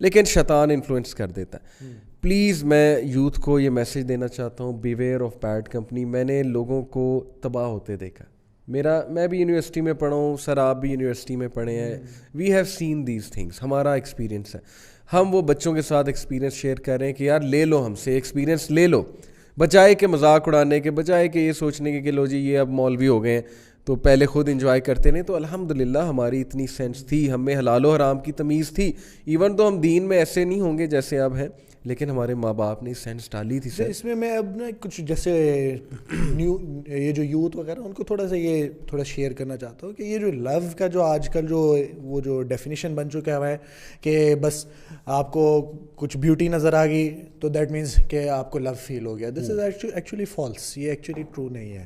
لیکن شیطان انفلوئنس کر دیتا ہے. پلیز میں یوتھ کو یہ میسج دینا چاہتا ہوں, بیویئر آف بیڈ کمپنی. میں نے لوگوں کو تباہ ہوتے دیکھا. میں بھی یونیورسٹی میں پڑھا ہوں, سر آپ بھی یونیورسٹی میں پڑھے ہیں. We have seen these things, ہمارا ایکسپیرینس ہے. ہم وہ بچوں کے ساتھ ایکسپیرینس شیئر کر رہے ہیں کہ یار لے لو ہم سے ایکسپیرینس, لے لو, بجائے کہ مذاق اڑانے کے, بجائے کہ یہ سوچنے کے کہ لو جی یہ اب مولوی ہو گئے ہیں تو پہلے خود انجوائے کرتے نہیں. تو الحمدللہ ہماری اتنی سینس تھی, ہمیں حلال و حرام کی تمیز تھی. ایون تو ہم دین میں ایسے نہیں ہوں گے جیسے اب ہیں, لیکن ہمارے ماں باپ نے سینس ڈالی تھی. سر اس میں اب نا کچھ جیسے یہ جو یوتھ وغیرہ ان کو تھوڑا سا یہ تھوڑا شیئر کرنا چاہتا ہوں کہ یہ جو لو کا جو آج کل وہ جو ڈیفینیشن بن چکا ہے کہ بس آپ کو کچھ بیوٹی نظر آ گئی تو دیٹ مینس کہ آپ کو لو فیل ہو گیا. دس از ایکچولی فالس, یہ ایکچولی ٹرو نہیں ہے.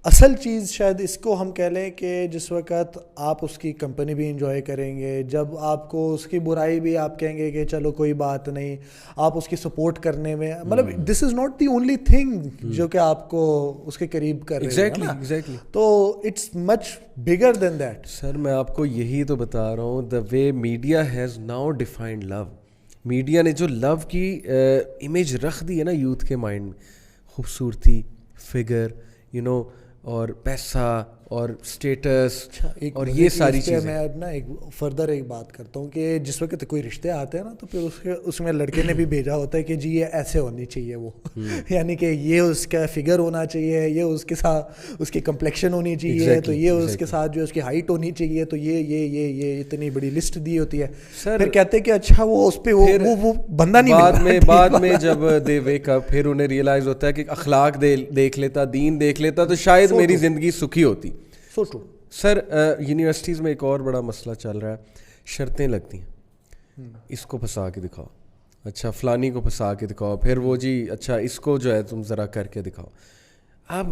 اصل چیز شاید اس کو ہم کہہ لیں کہ جس وقت آپ اس کی کمپنی بھی انجوائے کریں گے, جب آپ کو اس کی برائی بھی آپ کہیں گے کہ چلو کوئی بات نہیں, آپ اس کی سپورٹ کرنے میں مطلب this is not the only thing جو کہ آپ کو اس کے قریب کر رہی ہے. ایگزیکٹلی. تو it's much bigger then that. سر میں آپ کو یہی تو بتا رہا ہوں, the way media has now defined love. Media نے جو لو کی امیج رکھ دی ہے نا یوتھ کے مائنڈ میں, خوبصورتی, فگر, یو نو, اور پیسہ اور اسٹیٹس اور یہ ساری چیزیں. میں اب نا ایک فردر ایک بات کرتا ہوں کہ جس وقت کوئی رشتے آتے ہیں نا تو پھر اس میں لڑکے نے بھی بھیجا ہوتا ہے کہ جی یہ ایسے ہونی چاہیے وہ یعنی کہ یہ اس کا فگر ہونا چاہیے, یہ اس کے ساتھ اس کی کمپلیکشن ہونی چاہیے, تو یہ اس کے ساتھ جو اس کی ہائٹ ہونی چاہیے, تو یہ اتنی بڑی لسٹ دی ہوتی ہے. پھر کہتے ہیں کہ اچھا وہ اس پہ وہ بندہ نہیں, بعد میں جب دے ویک اپ پھر انہیں ریئلائز ہوتا ہے کہ اخلاق دیکھ لیتا, دین دیکھ لیتا تو شاید میری زندگی سکھی ہوتی. سر یونیورسٹیز میں ایک اور بڑا مسئلہ چل رہا ہے, شرطیں لگتی ہیں, اس کو پھنسا کے دکھاؤ, اچھا فلانی کو پھنسا کے دکھاؤ, پھر وہ جی اچھا اس کو جو ہے تم ذرا کر کے دکھاؤ. اب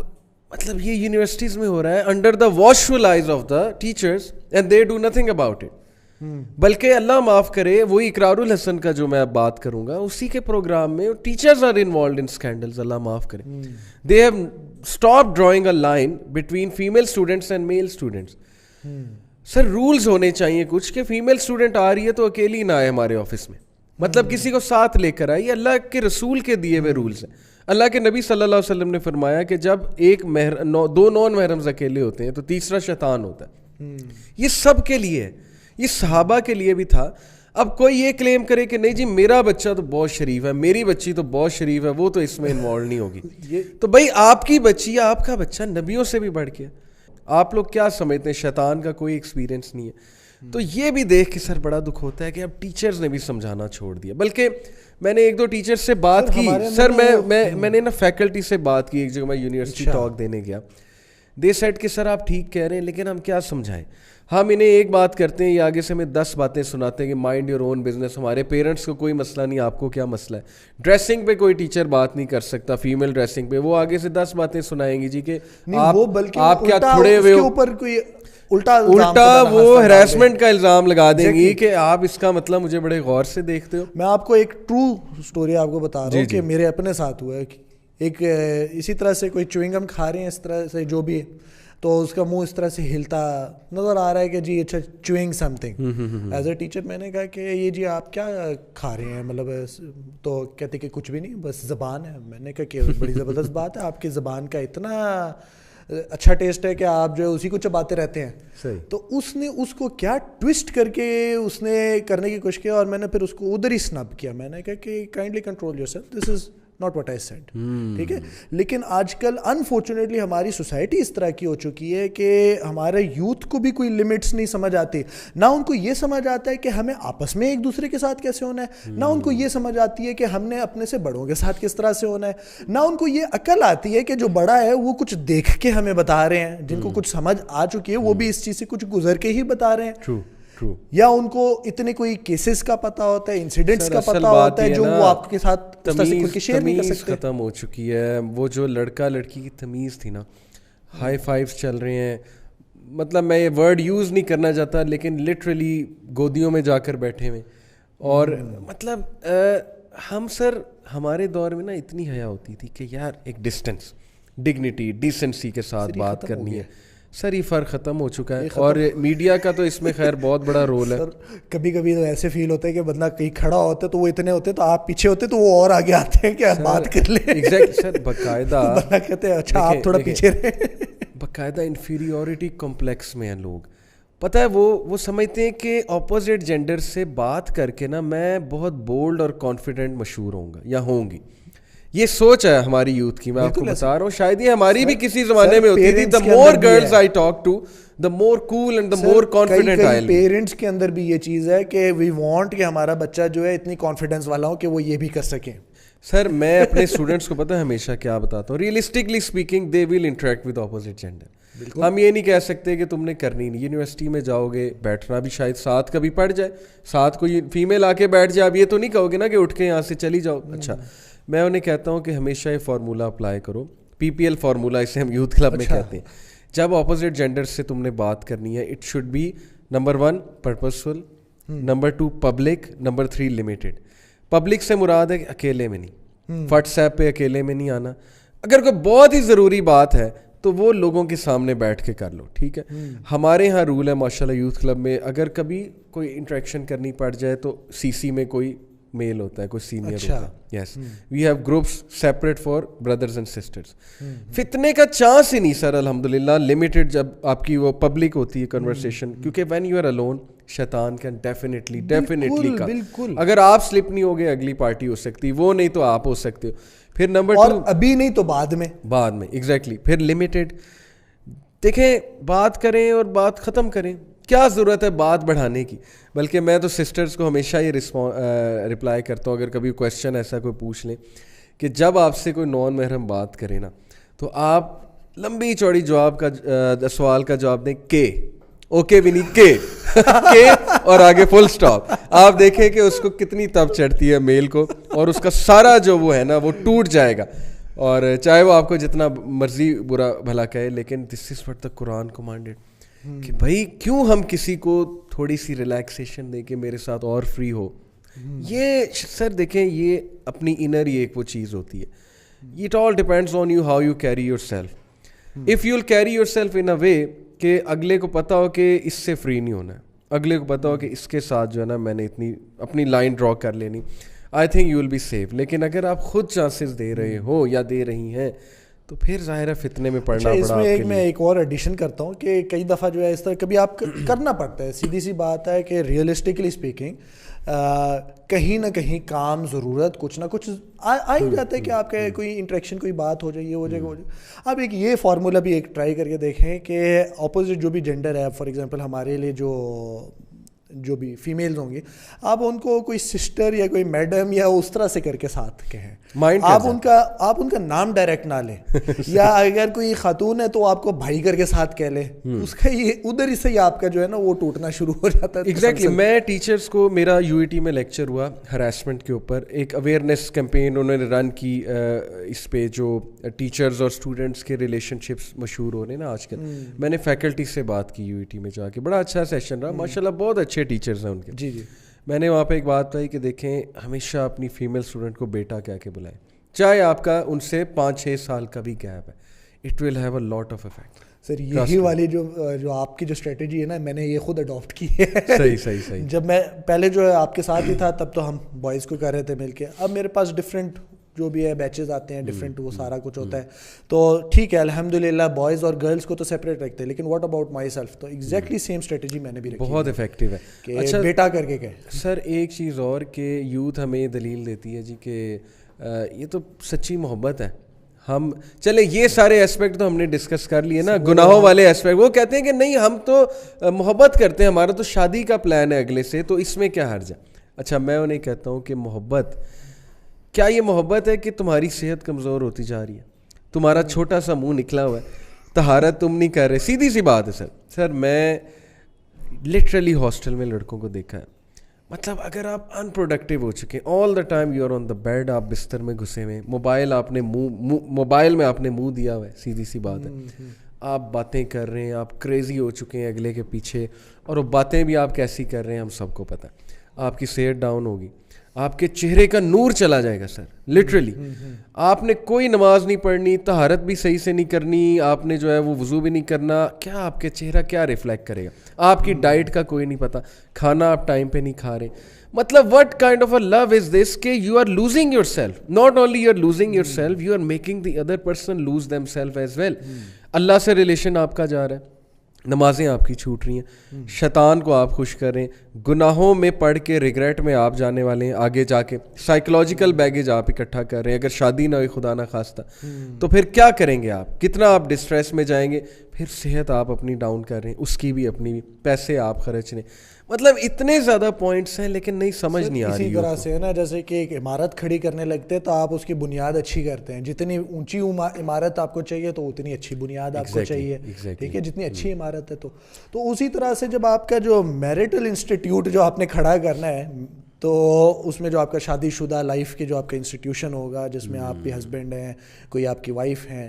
مطلب یہ یونیورسٹیز میں ہو رہا ہے under the watchful eyes of the teachers and they do nothing about it. بلکہ اللہ معاف کرے وہی اقرار الحسن کا جو میں اب بات کروں گا اسی کے پروگرام میں teachers are involved in scandals, اللہ معاف کرے. They have stop drawing a line between female students and male students. Sir rules ہونے چاہیے کچھ کہ فیمیل اسٹوڈنٹ آ رہی ہے تو اکیلی نہ آئے ہمارے آفس میں, مطلب کسی کو ساتھ لے کر آئے. یہ اللہ کے رسول کے دیے ہوئے رولز ہیں. اللہ کے نبی صلی اللہ علیہ وسلم نے فرمایا کہ جب دو نان محرمز اکیلے ہوتے ہیں تو تیسرا شیطان ہوتا ہے. یہ سب کے لیے ہے, یہ صحابہ کے لیے بھی تھا. اب کوئی یہ کلیم کرے کہ نہیں جی میرا بچہ تو بہت شریف ہے, میری بچی تو بہت شریف ہے, وہ تو اس میں انوالو نہیں ہوگی. تو بھائی آپ کی بچی یا آپ کا بچہ نبیوں سے بھی بڑھ کے, آپ لوگ کیا سمجھتے ہیں شیطان کا کوئی ایکسپیرینس نہیں ہے. تو یہ بھی دیکھ کے سر بڑا دکھ ہوتا ہے کہ اب ٹیچرز نے بھی سمجھانا چھوڑ دیا. بلکہ میں نے ایک دو ٹیچرز سے بات کی سر, میں نے نا فیکلٹی سے بات کی ایک جگہ, میں یونیورسٹی ٹاک دینے گیا. دے سیٹ کہ سر آپ ٹھیک کہہ رہے ہیں لیکن ہم کیا سمجھائیں, ہم انہیں ایک بات کرتے ہیں, یہ آگے سے ہمیں 10 باتیں سناتے ہیں کہ مائنڈ یور اون بزنس. ہمارے پیرنٹس کو کوئی مسئلہ نہیں, آپ کو کیا مسئلہ ہے. ڈریسنگ پہ کوئی ٹیچر بات نہیں کر سکتا, فیمیل ڈریسنگ پہ وہ آگے سے 10 باتیں سنائیں گی جی کہ آپ کیا تھوڑے ہوئے اوپر کوئی الٹا وہ ہراسمنٹ کا الزام لگا دیں گی کہ آپ اس کا مطلب مجھے بڑے غور سے دیکھتے ہو. میں آپ کو ایک ٹرو سٹوری آپ کو بتا رہا ہوں کہ میرے اپنے ساتھ ہوا ہے. ایک اسی طرح سے کوئی چوئنگم کھا رہے ہیں, اس طرح سے جو بھی, تو اس کا منہ اس طرح سے ہلتا نظر آ رہا ہے کہ جی اچھا chewing some thing. As a teacher میں نے کہا کہ یہ جی آپ کیا کھا رہے ہیں, مطلب تو کہتے کہ کچھ بھی نہیں بس زبان ہے. میں نے کہا کہ بڑی زبردست بات ہے, آپ کی زبان کا اتنا اچھا ٹیسٹ ہے کہ آپ جو ہے اسی کو چباتے رہتے ہیں. تو اس نے اس کو کیا ٹوسٹ کر کے اس نے کرنے کی کوشش کی, اور میں نے پھر اس کو ادھر ہی سنب کیا. میں نے کہا کہ kindly control your self, this is not what I said. ٹھیک ہے, لیکن آج کل انفارچونیٹلی ہماری سوسائٹی اس طرح کی ہو چکی ہے کہ ہمارے یوتھ کو بھی کوئی لمٹس نہیں سمجھ آتی. نہ ان کو یہ سمجھ آتا ہے کہ ہمیں آپس میں ایک دوسرے کے ساتھ کیسے ہونا ہے, نہ ان کو یہ سمجھ آتی ہے کہ ہم نے اپنے سے بڑوں کے ساتھ کس طرح سے ہونا ہے, نہ ان کو یہ عقل آتی ہے کہ جو بڑا ہے وہ کچھ دیکھ کے ہمیں بتا رہے ہیں, جن کو کچھ سمجھ آ چکی ہے وہ بھی اس چیز سے کچھ گزر کے ہی بتا رہے ہیں. یا ان کو اتنے کوئی کیسز کا پتہ ہوتا ہے, انسیڈنٹس کا پتہ ہوتا ہے جو وہ آپ کے ساتھ شیئر نہیں کر سکتے. ختم ہو چکی ہے وہ جو لڑکا لڑکی کی تمیز تھی نا. ہائی فائیوز چل رہے ہیں, مطلب میں یہ ورڈ یوز نہیں کرنا چاہتا لیکن لٹرلی گودیوں میں جا کر بیٹھے ہوئے. اور مطلب ہم سر ہمارے دور میں نا اتنی حیا ہوتی تھی کہ یار ایک ڈسٹینس, ڈگنیٹی, ڈیسنسی کے ساتھ بات کرنی ہے. سر یہ فرق ختم ہو چکا ہے, اور میڈیا کا تو اس میں خیر بہت بڑا رول ہے. کبھی کبھی تو ایسے فیل ہوتا ہے کہ بندہ کہیں کھڑا ہوتا ہے تو وہ اتنے ہوتے تو آپ پیچھے ہوتے تو وہ اور آگے آتے ہیں کہ آپ بات کر لیں. ایگزیکٹ سر, باقاعدہ بندہ کہتے ہیں اچھا آپ تھوڑا پیچھے رہیں. باقاعدہ انفیریورٹی کمپلیکس میں ہیں لوگ. پتہ ہے وہ سمجھتے ہیں کہ اپوزٹ جینڈر سے بات کر کے نا میں بہت بولڈ اور کانفیڈنٹ مشہور ہوں گا یا ہوں گی. یہ سوچ ہے ہماری یوتھ کی, میں آپ کو بتا رہا ہوں, شاید یہ ہماری بھی کسی زمانے میں ہوتی تھی. the more girls I talk to, the more cool and the more confident I am. Parents کے اندر بھی یہ چیز ہے کہ we want کہ ہمارا بچہ جو ہے اتنی کانفیڈنس والا ہو کہ وہ یہ بھی کر سکیں. سر میں اپنے اسٹوڈنٹس کو پتہ ہے ہمیشہ کیا بتاتا ہوں, realistically speaking they will interact with opposite gender. ہم یہ نہیں کہہ سکتے کہ تم نے کرنی نہیں. یونیورسٹی میں جاؤ گے, بیٹھنا بھی شاید ساتھ کبھی پڑ جائے, ساتھ کوئی فیمیل آ کے بیٹھ جائے, اب یہ تو نہیں کہو گے نا کہ اٹھ کے یہاں سے چلی جاؤ. اچھا, میں انہیں کہتا ہوں کہ ہمیشہ یہ فارمولہ اپلائی کرو, PPL فارمولہ اسے ہم یوتھ کلب میں کہتے ہیں. جب اپوزٹ جینڈر سے تم نے بات کرنی ہے, it should be number 1 purposeful, number 2 public, number 3 limited. Public سے مراد ہے کہ اکیلے میں نہیں, واٹس ایپ پہ اکیلے میں نہیں آنا. اگر کوئی بہت ہی ضروری بات ہے تو وہ لوگوں کے سامنے بیٹھ کے کر لو, ٹھیک ہے. ہمارے یہاں رول ہے ماشاءاللہ یوتھ کلب میں, اگر کبھی کوئی انٹریکشن کرنی پڑ جائے تو CC میں کوئی میل ہوتا ہے, کوئی سینئر ہوتا ہے. Yes, we have groups separate for brothers and sisters. فتنے کا چانس ہی نہیں سر الحمدللہ. لمیٹڈ جب آپ کی وہ پبلک ہوتی ہے کنورسیشن, کیونکہ وین یو آر الون شیطان کین ڈیفینیٹلی بالکل, اگر آپ سلپ نہیں ہوگے اگلی پارٹی ہو سکتی, وہ نہیں تو آپ ہو سکتے ہو. پھر نمبر 2, ابھی نہیں تو بعد میں ایگزیکٹلی. پھر لمیٹڈ, دیکھیں بات کریں اور بات ختم کریں, کیا ضرورت ہے بات بڑھانے کی. بلکہ میں تو سسٹرز کو ہمیشہ یہ رپلائی کرتا ہوں, اگر کبھی کویشچن ایسا کوئی پوچھ لیں کہ جب آپ سے کوئی نان محرم بات کرے نا, تو آپ لمبی چوڑی جواب کا سوال کا جواب دیں کہ اوکے بھی نہیں, کے اور آگے فل سٹاپ. آپ دیکھیں کہ اس کو کتنی تب چڑھتی ہے میل کو, اور اس کا سارا جو وہ ہے نا وہ ٹوٹ جائے گا. اور چاہے وہ آپ کو جتنا مرضی برا بھلا کہے, لیکن دس is what the Quran commanded, کہ بھائی کیوں ہم کسی کو تھوڑی سی ریلیکسیشن دیں کہ میرے ساتھ اور فری ہو. یہ سر دیکھیں, یہ اپنی انر ہی ایک وہ چیز ہوتی ہے. It all depends on you how you carry yourself. If you will carry yourself in a way کہ اگلے کو پتا ہو کہ اس سے فری نہیں ہونا ہے, اگلے کو پتا ہو کہ اس کے ساتھ جو ہے نا میں نے اتنی اپنی لائن ڈرا کر لینی, I think you will be safe. لیکن اگر آپ خود چانسز دے رہے ہو یا دے رہی ہیں تو پھر ظاہر ہے فتنے میں پڑنا پڑا. اس میں ایک اور ایڈیشن کرتا ہوں کہ کئی دفعہ جو ہے اس طرح کبھی آپ کرنا پڑتا ہے. سیدھی سی بات ہے کہ ریئلسٹکلی اسپیکنگ کہیں نہ کہیں کام ضرورت کچھ نہ کچھ آ ہی جاتا ہے کہ آپ کا کوئی انٹریکشن کوئی بات ہو جائے, یہ ہو جائے گا. اب ایک یہ فارمولہ بھی ایک ٹرائی کر کے دیکھیں کہ اپوزٹ جو بھی جینڈر ہے, فار ایگزامپل ہمارے لیے جو بھی فیمیلز ہوں گی, آپ ان کو کوئی سسٹر یا کوئی میڈم یا اس طرح سے کر کے ساتھ کہیں. آپ ان کا نام ڈائریکٹ نہ لیں, یا اگر کوئی خاتون ہے تو آپ کو بھائی کر کے ساتھ کہہ لیں. اس کا یہ ادھر ہی سے آپ کا جو ہے نا وہ ٹوٹنا شروع ہو جاتا ہے. ایگزیکٹلی. میں ٹیچرس کو, میرا UET میں لیکچر ہوا ہراسمنٹ کے اوپر, ایک اویئرنیس کیمپین انہوں نے رن کی اس پہ, جو ٹیچرز اور اسٹوڈنٹس کے ریلیشن شپس مشہور ہو رہے ہیں نا آج کل. میں نے فیکلٹی سے بات کی UET میں جا کے, بڑا اچھا سیشن رہا ماشاء اللہ, بہت اچھے ٹیچرز ہیں ان کے. جی. میں نے وہاں پہ ایک بات بتائی کہ دیکھیں ہمیشہ اپنی فیمیل اسٹوڈنٹ کو بیٹا کہہ کے بلائیں, چاہے آپ کا ان سے 5-6 سال کا بھی گیپ ہے. It will have a lot of effect. Sir یہی والی جو آپ کی جو اسٹریٹجی ہے نا, میں نے یہ خود اڈاپٹ کی ہے. صحیح. جب میں پہلے جو ہے آپ کے ساتھ ہی تھا تب تو ہم بوائز کو کر رہے تھے مل کے. اب میرے پاس ڈفرینٹ جو بھی ہے بیچز آتے ہیں, ڈفرینٹ وہ سارا کچھ ہوتا ہے. تو ٹھیک ہے الحمدللہ بوائز اور گرلس کو تو سیپریٹ رکھتے ہیں, لیکن واٹ اباؤٹ مائی سیلف, تو ایگزیکٹلی سیم اسٹریٹجی میں نے بھی رکھی, بہت افیکٹو ہے. اچھا بیٹا کر کے کہے. سر ایک چیز اور کہ یوتھ ہمیں دلیل دیتی ہے جی کہ یہ تو سچی محبت ہے. ہم چلے یہ سارے اسپیکٹ تو ہم نے ڈسکس کر لیے نا, گناہوں والے اسپیکٹ. وہ کہتے ہیں کہ نہیں ہم تو محبت کرتے ہیں, ہمارا تو شادی کا پلان ہے اگلے سے, تو اس میں کیا حرج ہے. اچھا میں انہیں کہتا ہوں کہ محبت, کیا یہ محبت ہے کہ تمہاری صحت کمزور ہوتی جا رہی ہے, تمہارا چھوٹا سا منہ نکلا ہوا ہے, طہارت تم نہیں کر رہے. سیدھی سی بات ہے سر میں لٹرلی ہاسٹل میں لڑکوں کو دیکھا ہے, مطلب اگر آپ ان پروڈکٹیو ہو چکے, all the time you are on the bed, آپ بستر میں گھسے ہوئے, موبائل میں آپ نے منہ دیا ہوا ہے, سیدھی سی بات ہے, آپ باتیں کر رہے ہیں, آپ کریزی ہو چکے ہیں اگلے کے پیچھے, اور وہ باتیں بھی آپ کیسی کر رہے ہیں ہم سب کو پتہ ہے. آپ کی صحت ڈاؤن ہوگی, آپ کے چہرے کا نور چلا جائے گا سر, لٹرلی. آپ نے کوئی نماز نہیں پڑھنی, طہارت بھی صحیح سے نہیں کرنی, آپ نے جو ہے وہ وضو بھی نہیں کرنا, کیا آپ کے چہرہ کیا ریفلیکٹ کرے گا. آپ کی ڈائٹ کا کوئی نہیں پتہ, کھانا آپ ٹائم پہ نہیں کھا رہے. مطلب what kind of a love is this کہ you are losing yourself. Not only you are losing yourself, you are making the other person lose themselves as well. اللہ سے relation آپ کا جا رہا ہے, نمازیں آپ کی چھوٹ رہی ہیں, شیطان کو آپ خوش کر رہے ہیں, گناہوں میں پڑھ کے ریگریٹ میں آپ جانے والے ہیں آگے جا کے. سائیکولوجیکل بیگیج آپ اکٹھا کر رہے ہیں. اگر شادی نہ ہوئی خدا نہ خواستہ تو پھر کیا کریں گے آپ, کتنا آپ ڈسٹریس میں جائیں گے. پھر صحت آپ اپنی ڈاؤن کر رہے ہیں, اس کی بھی اپنی بھی, پیسے آپ خرچ رہے ہیں. مطلب اتنے زیادہ پوائنٹس ہیں لیکن نہیں سمجھ نہیں آ رہی. اسی طرح سے ہے نا, جیسے کہ ایک عمارت کھڑی کرنے لگتے تو آپ اس کی بنیاد اچھی کرتے ہیں. جتنی اونچی عمارت آپ کو چاہیے تو اتنی اچھی بنیاد آپ کو چاہیے, ٹھیک ہے, جتنی اچھی عمارت ہے. تو اسی طرح سے جب آپ کا جو میرٹل انسٹیٹیوٹ جو آپ نے کھڑا کرنا ہے, تو اس میں جو آپ کا شادی شدہ لائف کے جو آپ کا انسٹیٹیوشن ہوگا, جس میں آپ بھی ہسبینڈ ہیں, کوئی آپ کی وائف ہیں,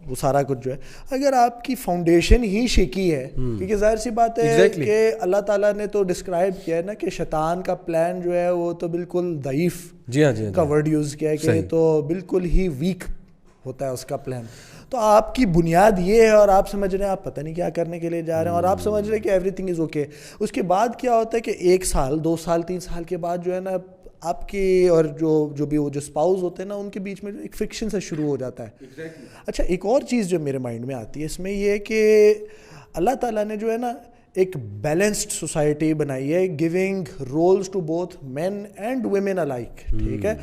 وہ سارا کچھ جو ہے, اگر آپ کی فاؤنڈیشن ہی شیکی ہے, کیونکہ ظاہر سی بات ہے کہ اللہ تعالیٰ نے تو ڈسکرائب کیا ہے نا کہ شیطان کا پلان جو ہے وہ تو بالکل ضعیف کا ورڈ یوز کیا ہے کہ تو بالکل ہی ویک ہوتا ہے اس کا پلان. تو آپ کی بنیاد یہ ہے اور آپ سمجھ رہے ہیں آپ پتہ نہیں کیا کرنے کے لیے جا رہے ہیں, اور آپ سمجھ رہے ہیں کہ ایوری تھنگ از اوکے. اس کے بعد کیا ہوتا ہے کہ 1 سال 2 سال 3 سال کے بعد جو ہے نا, آپ کی اور جو بھی وہ جو اسپاؤز ہوتے ہیں نا, ان کے بیچ میں ایک فکشن سے شروع ہو جاتا ہے. اچھا, ایک اور چیز جو میرے مائنڈ میں آتی ہے اس میں یہ کہ اللہ تعالیٰ نے جو ہے نا ایک بیلنسڈ سوسائٹی بنائی ہے, giving roles to both men and women alike, ٹھیک ہے,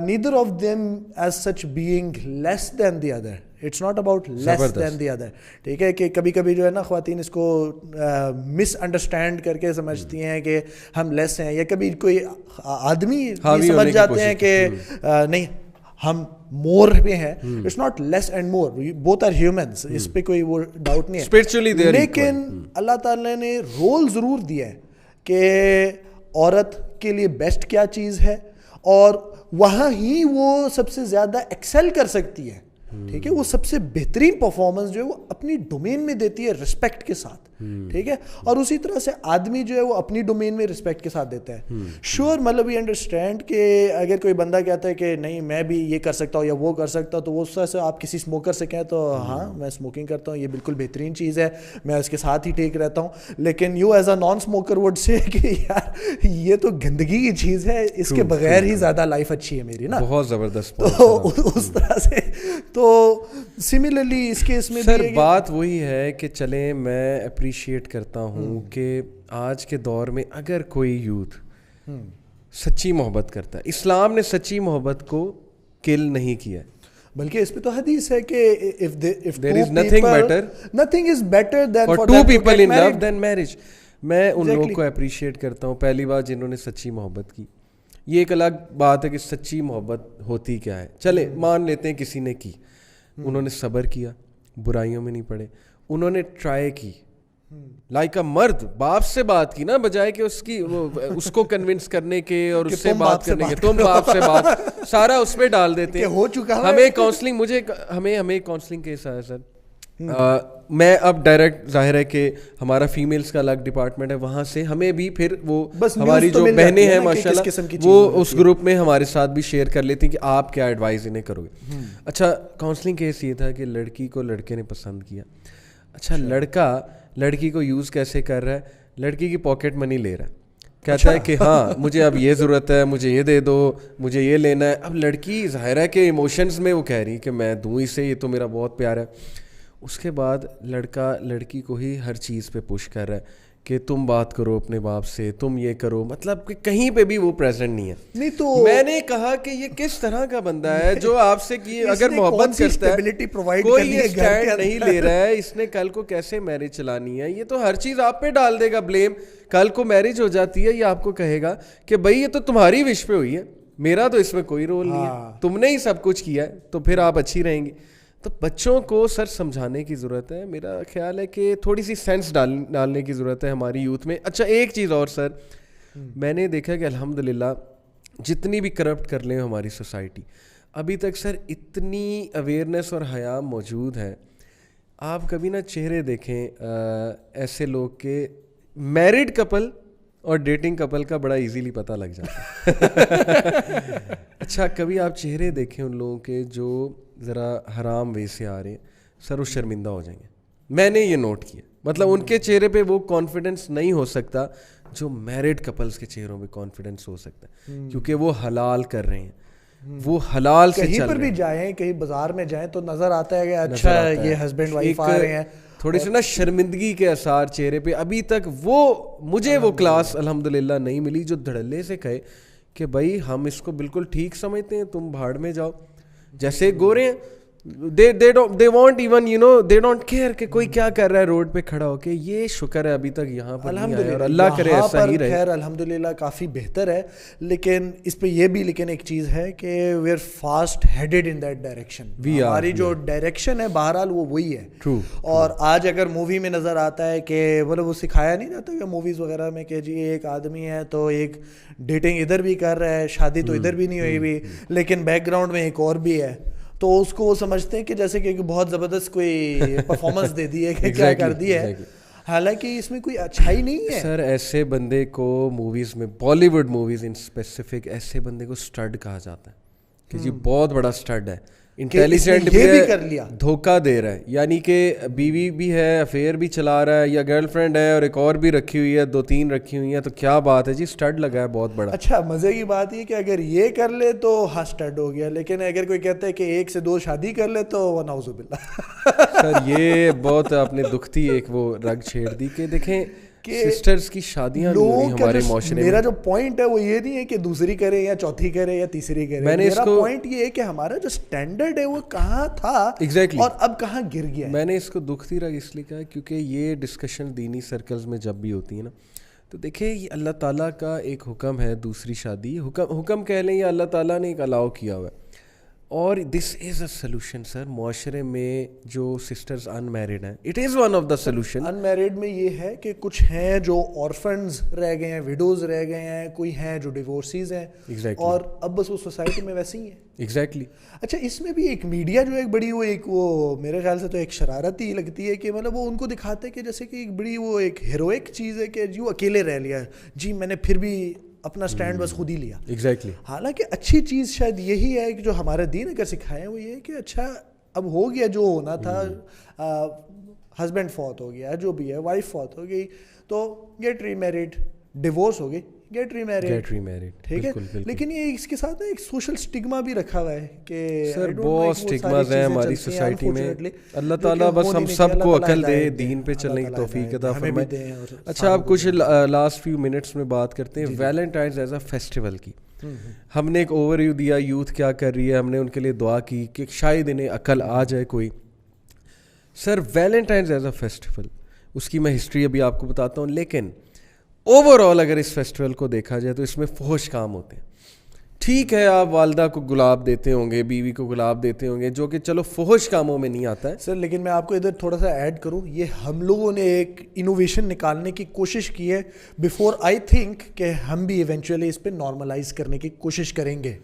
neither of them as such being less than the other. It's not about less than the other, ٹھیک ہے, کہ کبھی کبھی جو ہے نا خواتین اس کو مس انڈرسٹینڈ کر کے سمجھتی ہیں کہ ہم لیس ہیں, یا کبھی کوئی آدمی سمجھ جاتے ہیں کہ نہیں ہم مور پہ ہیں. It's not less and more, both are humans, اس پہ کوئی وہ ڈاؤٹ نہیں ہے. لیکن اللہ تعالیٰ نے رول ضرور دیا ہے کہ عورت کے لیے بیسٹ کیا چیز ہے, اور وہاں ہی وہ سب سے زیادہ ایکسل کر سکتی ہے, ٹھیک ہے, وہ سب سے بہترین پرفارمنس جو ہے وہ اپنی ڈومین میں دیتی ہے رسپیکٹ کے ساتھ, ٹھیک ہے, اور اسی طرح سے آدمی جو ہے وہ اپنی ڈومین میں رسپیکٹ کے ساتھ دیتا ہے. شیور, مطلب وی انڈرسٹینڈ کہ اگر کوئی بندہ کہتا ہے کہ نہیں میں بھی یہ کر سکتا ہوں یا وہ کر سکتا ہوں, تو وہ اس طرح سے آپ کسی اسموکر سے کہیں تو ہاں میں اسموکنگ کرتا ہوں, یہ بالکل بہترین چیز ہے, میں اس کے ساتھ ہی ٹھیک رہتا ہوں. لیکن you as a naan smoker would say کہ یار یہ تو گندگی کی چیز ہے, اس کے بغیر ہی زیادہ لائف اچھی ہے میری نا. بہت زبردست. تو اس طرح سے تو سملرلی اس کیس میں سر بات وہی ہے کہ چلیں میں اپریشیٹ کرتا ہوں کہ آج کے دور میں اگر کوئی یوتھ سچی محبت کرتا ہے, اسلام نے سچی محبت کو کل نہیں کیا, بلکہ اس پہ تو حدیث ہے کہ there is nothing better than for two people in love than marriage. میں ان لوگوں کو اپریشیٹ کرتا ہوں پہلی بار جنہوں نے سچی محبت کی. یہ ایک الگ بات ہے کہ سچی محبت ہوتی کیا ہے. چلے مان لیتے ہیں کسی نے کی, انہوں نے صبر کیا, برائیوں میں نہیں پڑے, انہوں نے ٹرائی کی, لائک اے مرد باپ سے بات کی نا, بجائے کہ اس کو کنونس کرنے کے اور اس سے بات کرنے کے, تم باپ سے بات سارا اس پہ ڈال دیتے ہیں. ہو چکا ہمیں کاؤنسلنگ ہمیں کاؤنسلنگ کیس ہے سر. میں اب ڈائریکٹ ظاہر ہے کہ ہمارا فیمیلز کا الگ ڈپارٹمنٹ ہے, وہاں سے ہمیں بھی پھر وہ ہماری جو بہنیں ہیں ماشاءاللہ وہ اس گروپ میں ہمارے ساتھ بھی شیئر کر لیتی ہیں کہ آپ کیا ایڈوائز انہیں کرو گے. اچھا کاؤنسلنگ کیس یہ تھا کہ لڑکی کو لڑکے نے پسند کیا. اچھا لڑکا لڑکی کو یوز کیسے کر رہا ہے, لڑکی کی پاکٹ منی لے رہا ہے, کہتا ہے کہ ہاں مجھے اب یہ ضرورت ہے, مجھے یہ دے دو, مجھے یہ لینا ہے. اب لڑکی ظاہر ہے کہ ایموشنز میں وہ کہہ رہی کہ میں دوں اسے, یہ تو میرا بہت پیار ہے. اس کے بعد لڑکا لڑکی کو ہی ہر چیز پہ پش کر رہا ہے کہ تم بات کرو اپنے باپ سے, تم یہ کرو, مطلب کہ کہیں پہ بھی وہ پریزنٹ نہیں ہے. نہیں تو میں نے کہا کہ یہ کس طرح کا بندہ ہے جو آپ سے اگر محبت کرتا ہے کوئی اسٹینڈ نہیں لے رہا ہے, اس نے کل کو کیسے میرج چلانی ہے, یہ تو ہر چیز آپ پہ ڈال دے گا بلیم. کل کو میرج ہو جاتی ہے یہ آپ کو کہے گا کہ بھائی یہ تو تمہاری وش پہ ہوئی ہے, میرا تو اس میں کوئی رول نہیں ہے, تم نے ہی سب کچھ کیا ہے, تو پھر آپ اچھی رہیں گی. تو بچوں کو سر سمجھانے کی ضرورت ہے. میرا خیال ہے کہ تھوڑی سی سینس ڈالنے کی ضرورت ہے ہماری یوتھ میں. اچھا ایک چیز اور سر, میں نے دیکھا کہ الحمدللہ جتنی بھی کرپٹ کر لیں ہماری سوسائٹی, ابھی تک سر اتنی اویئرنیس اور حیا موجود ہے. آپ کبھی نہ چہرے دیکھیں ایسے لوگ کے, میرڈ کپل اور ڈیٹنگ کپل کا بڑا ایزیلی پتہ لگ جاتا ہے. اچھا کبھی آپ چہرے دیکھیں ان لوگوں کے جو ذرا حرام وے سے آ رہے ہیں, سر وہ شرمندہ ہو جائیں گے. میں نے یہ نوٹ کیا, مطلب ان کے چہرے پہ وہ کانفیڈنس نہیں ہو سکتا جو میرڈ کپلز کے چہروں پہ کانفیڈنس ہو سکتا ہے, کیونکہ وہ حلال کر رہے ہیں, وہ حلال سے کہیں پر بھی جائیں, کہیں بازار میں جائیں تو نظر آتا ہے کہ اچھا یہ ہسبینڈ وائف آ رہے ہیں. تھوڑی سی نا شرمندگی کے آثار چہرے پہ. ابھی تک مجھے وہ کلاس الحمدللہ نہیں ملی جو دھڑلے سے کہے کہ بھائی ہم اس کو بالکل ٹھیک سمجھتے ہیں, تم بھاڑ میں جاؤ. جیسے گورے ہیں, they won't even they don't care کہ کوئی کیا کر رہا ہے روڈ پہ کھڑا ہو کے. یہ شکر ہے ابھی تک یہاں پر نہیں آیا, اور اللہ کرے ایسا ہی رہے. خیر الحمدللہ کافی بہتر ہے, لیکن اس پہ یہ بھی لیکن ایک چیز ہے کہ we are fast headed in that direction. ہماری جو ڈائریکشن ہے بہرحال وہ وہی ہے. اور آج اگر مووی میں نظر آتا ہے کہ مطلب وہ سکھایا نہیں جاتا کہ موویز وغیرہ میں کہ جی ایک آدمی ہے تو ایک ڈیٹنگ ادھر بھی کر رہا ہے, شادی تو ادھر بھی نہیں ہوئی بھی, لیکن بیک گراؤنڈ میں ایک اور بھی ہے, تو اس کو وہ سمجھتے ہیں کہ جیسے کہ بہت زبردست کوئی پرفارمنس دے دی ہے کہ کیا کر دی ہے, حالانکہ اس میں کوئی اچھائی نہیں ہے. سر ایسے بندے کو موویز میں, بالی ووڈ موویز ان اسپیسیفک, ایسے بندے کو اسٹڈ کہا جاتا ہے کہ جی بہت بڑا اسٹڈ ہے, انٹیلیجنٹ بھی ہے, دھوکہ دے رہا ہے, یعنی کہ بیوی بھی ہے, افیئر بھی چلا رہا ہے, یا گرل فرینڈ ہے اور ایک اور بھی رکھی ہوئی ہے, 2-3 رکھی ہوئی ہیں, تو کیا بات ہے جی, اسٹڈ لگا ہے بہت بڑا. اچھا مزے کی بات یہ کہ اگر یہ کر لے تو ہاں اسٹڈ ہو گیا, لیکن اگر کوئی کہتا ہے کہ 1 سے 2 شادی کر لے تو نعوذ باللہ. سر یہ بہت آپ نے دکھتی ایک وہ رگ چھیڑ دی کہ دیکھیں سسٹرز کی شادیاں نہیں ہو رہی ہمارے معاشرے میں. میرا جو پوائنٹ ہے وہ یہ نہیں ہے کہ دوسری کرے یا چوتھی کرے یا تیسری کرے, میرا پوائنٹ یہ ہے کہ ہمارا جو اسٹینڈرڈ ہے وہ کہاں تھا اور اب کہاں گر گیا. میں نے اس کو دکھتی رگ اس لیے کہا کیونکہ یہ ڈسکشن دینی سرکلز میں جب بھی ہوتی ہے نا, تو دیکھیں یہ اللہ تعالیٰ کا ایک حکم ہے دوسری شادی, حکم کہہ لیں یا اللہ تعالیٰ نے ایک الاؤ کیا ہوا ہے, اور دس از اے سلوشن. سر معاشرے میں جو سسٹرز ان میرڈ ہیں, it is one of the solution. In married میں یہ ہے کہ کچھ ہیں جو آرفنز رہ گئے ہیں, ویڈوز رہ گئے ہیں, کوئی ہیں جو ڈیورسیز ہیں, اور اب بس وہ سوسائٹی میں ویسے ہی ہیں. ایگزیکٹلی. اچھا اس میں بھی ایک میڈیا جو ایک بڑی وہ میرے خیال سے تو ایک شرارت ہی لگتی ہے کہ مطلب وہ ان کو دکھاتے کہ جیسے کہ ایک بڑی وہ ایک ہیروئک چیز ہے کہ جو اکیلے رہ لیا جی, میں نے پھر بھی اپنا سٹینڈ بس خود ہی لیا. ایگزیکٹلی. حالانکہ اچھی چیز شاید یہی ہے کہ جو ہمارے دین اگر سکھائے وہ یہ ہے کہ اچھا اب ہو گیا جو ہونا تھا, ہسبینڈ فوت ہو گیا, جو بھی ہے وائف فوت ہو گئی, تو گیٹ ری میریڈ, ڈیورس ہو گئی, گیٹ ری میریڈ, ٹھیک ہے. لیکن یہ اس کے ساتھ ایک سوشل سٹگما بھی رکھا ہوا ہے کہ سر بہت سٹگماز ہیں ہماری سوسائٹی میں. اللہ تعالیٰ بس ہم سب کو عقل دے, دین پہ چلنے کی توفیق عطا فرمائے. اچھا آپ کچھ لاسٹ فیو منٹس میں بات کرتے ہیں ویلنٹائنز ایز اے فیسٹیول کی. ہم نے ایک اوور ویو دیا یوتھ کیا کر رہی ہے, ہم نے ان کے لیے دعا کی کہ شاید انہیں عقل آ جائے کوئی. سر ویلنٹائنز ایز اے فیسٹیول, اس کی میں ہسٹری ابھی آپ کو بتاتا ہوں, لیکن اوور آل اگر اس فیسٹیول کو دیکھا جائے تو اس میں فحش کام ہوتے ہیں. ٹھیک ہے آپ والدہ کو گلاب دیتے ہوں گے, بیوی کو گلاب دیتے ہوں گے, جو کہ چلو فحش کاموں میں نہیں آتا ہے سر, لیکن میں آپ کو ادھر تھوڑا سا ایڈ کروں, یہ ہم لوگوں نے ایک انوویشن نکالنے کی کوشش کی ہے بیفور آئی تھنک کہ ہم بھی ایونچولی اس پہ نارملائز کرنے کی کوشش کریں گے.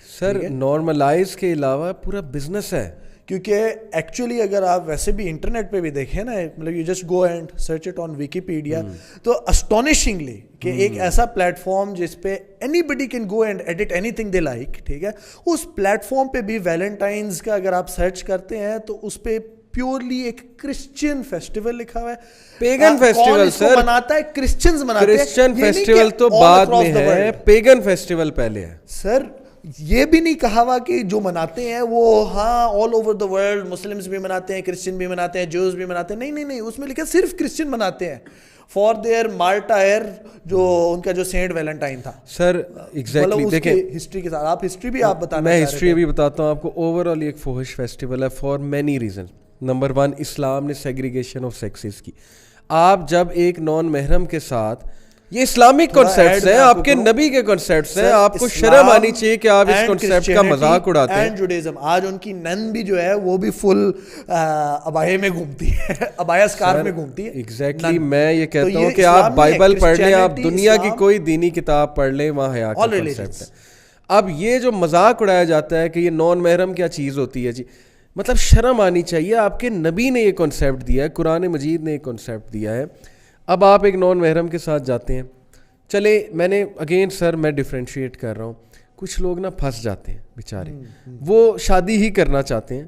سر نارملائز کے علاوہ پورا بزنس ہے, کیونکہ ایکچولی اگر آپ ویسے بھی انٹرنیٹ پہ بھی دیکھیں نا, مطلب you just go and search it on Wikipedia, تو اسٹونشنگلی کہ ایک ایسا پلیٹ فارم جس پہ anybody can go and edit anything they like, ٹھیک ہے, اس پلیٹ فارم پہ بھی ویلنٹائنز کا اگر آپ سرچ کرتے ہیں تو اس پہ پیورلی ایک کرسچین فیسٹیول لکھا ہوا ہے. پیگن فیسٹیول سر مناتا ہے, کرسچنز مناتے ہیں. کرسچین فیسٹیول تو بعد میں ہے, پیگن فیسٹیول پہلے ہے. سر یہ بھی نہیں کہا ہوا کہ جو مناتے ہیں وہ ہاں all over the world, Muslims بھی مناتے ہیں, کرسچن بھی مناتے ہیں, جوز بھی مناتے ہیں, نہیں, اس میں لکھا صرف کرسچن مناتے ہیں فار دیئر مارٹائر, جو ان کا جو سینٹ ویلنٹائن تھا. سر ایگزیکٹلی دیکھیں ہسٹری کے ساتھ آپ ہسٹری بھی آپ بتانا, میں ہسٹری بھی بتاتا ہوں آپ کو. اوور آل ایک فحش فیسٹیول ہے فار مینی ریزن. نمبر 1, اسلام نے سیگریگیشن آف سیکسز کی. آپ جب ایک نان محرم کے ساتھ, یہ اسلامک کنسیپٹس ہیں, آپ کے نبی کے کنسیپٹس ہیں, آپ کو شرم آنی چاہیے کہ آپ اس کنسیپٹ کا مذاق اڑاتے ہیں. جوڈیزم, آج ان کی نن بھی جو ہے وہ بھی فل ابائے میں گھومتی ہے, ابایا اسکارف میں گھومتی ہے. ایگزیکٹلی میں یہ کہتا ہوں کہ آپ بائبل پڑھ لیں, آپ دنیا کی کوئی دینی کتاب پڑھ لیں, وہاں حیا کا کنسیپٹ ہے. اب یہ جو مذاق اڑایا جاتا ہے کہ یہ نان محرم کیا چیز ہوتی ہے جی, مطلب شرم آنی چاہیے. آپ کے نبی نے یہ کنسیپٹ دیا ہے, قرآن مجید نے یہ کنسیپٹ دیا ہے. اب آپ ایک نان محرم کے ساتھ جاتے ہیں, چلے میں نے اگین سر میں ڈفرینشیٹ کر رہا ہوں, کچھ لوگ نا پھنس جاتے ہیں بیچارے, وہ شادی ہی کرنا چاہتے ہیں,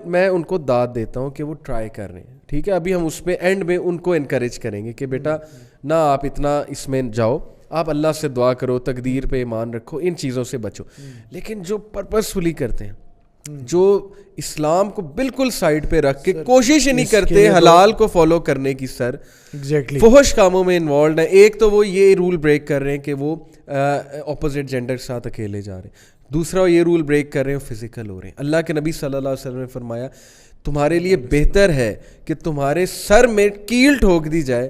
میں ان کو داد دیتا ہوں کہ وہ ٹرائی کر رہے ہیں, ٹھیک ہے. ابھی ہم اس پہ اینڈ میں ان کو انکریج کریں گے کہ بیٹا نہ آپ اتنا اس میں جاؤ, آپ اللہ سے دعا کرو, تقدیر پہ ایمان رکھو, ان چیزوں سے بچو. لیکن جو پرپسفلی کرتے ہیں جو اسلام کو بالکل سائڈ پہ رکھ کے کوشش ہی نہیں کرتے حلال کو فالو کرنے کی, سر فحش کاموں میں انوالوڈ ہیں. ایک تو وہ یہ رول بریک کر رہے ہیں کہ وہ اپوزٹ جینڈر کے ساتھ اکیلے جا رہے ہیں, دوسرا وہ یہ رول بریک کر رہے ہیں فزیکل ہو رہے ہیں. اللہ کے نبی صلی اللہ علیہ وسلم نے فرمایا تمہارے لیے بہتر ہے کہ تمہارے سر میں کیل ٹھوک دی جائے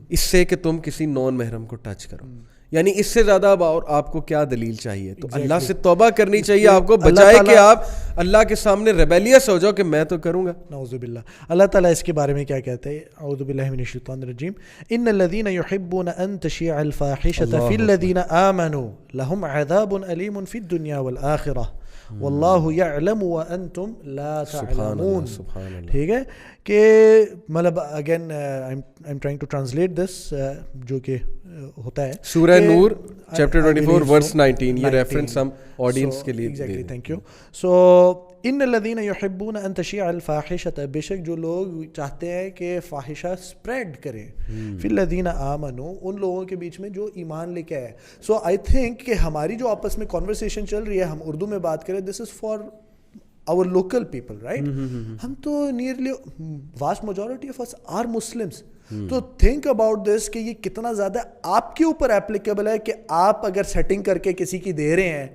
اس سے کہ تم کسی نان محرم کو ٹچ کرو. یعنی اس سے زیادہ اور آپ کو کیا دلیل چاہیے؟ تو اللہ سے توبہ کرنی چاہیے آپ کو, بجائے کہ آپ اللہ کے سامنے ریبیلیس ہو جاؤ کہ میں تو کروں گا. نعوذ باللہ. اللہ تعالیٰ اس کے بارے میں کیا کہتے ہیں؟ اعوذ باللہ من الشیطان الرجیم. ان الذین یحبون ان تشیع الفاحشۃ فی الذین آمنوا لهم عذاب علیم فی الدنیا والآخرہ واللہ یعلم وانتم لا تعلمون. ٹھیک ہے کہ مطلب again I am trying to translate this, جو کہ ہوتا ہے سورہ نور چیپٹر 24 ورس 19, یہ ریفرنس ہم آڈینس کے لیے ایگزیکٹلی. Thank you. سو ان الذین یحبون ان تشیع الفاحشۃ, بے شک جو لوگ چاہتے ہیں کہ فاحشہ اسپریڈ کریں, فی الذین آمنوا, ان لوگوں کے بیچ میں جو ایمان لے کے آئے. سو آئی تھنک کہ ہماری جو آپس میں کانورسیشن چل رہی ہے, ہم اردو میں بات کریں, this is for our local people, right? ہم تو nearly vast majority of us are Muslims. تو think about this کہ یہ کتنا زیادہ آپ کے اوپر applicable ہے کہ آپ اگر سیٹنگ کر کے کسی کی دے رہے ہیں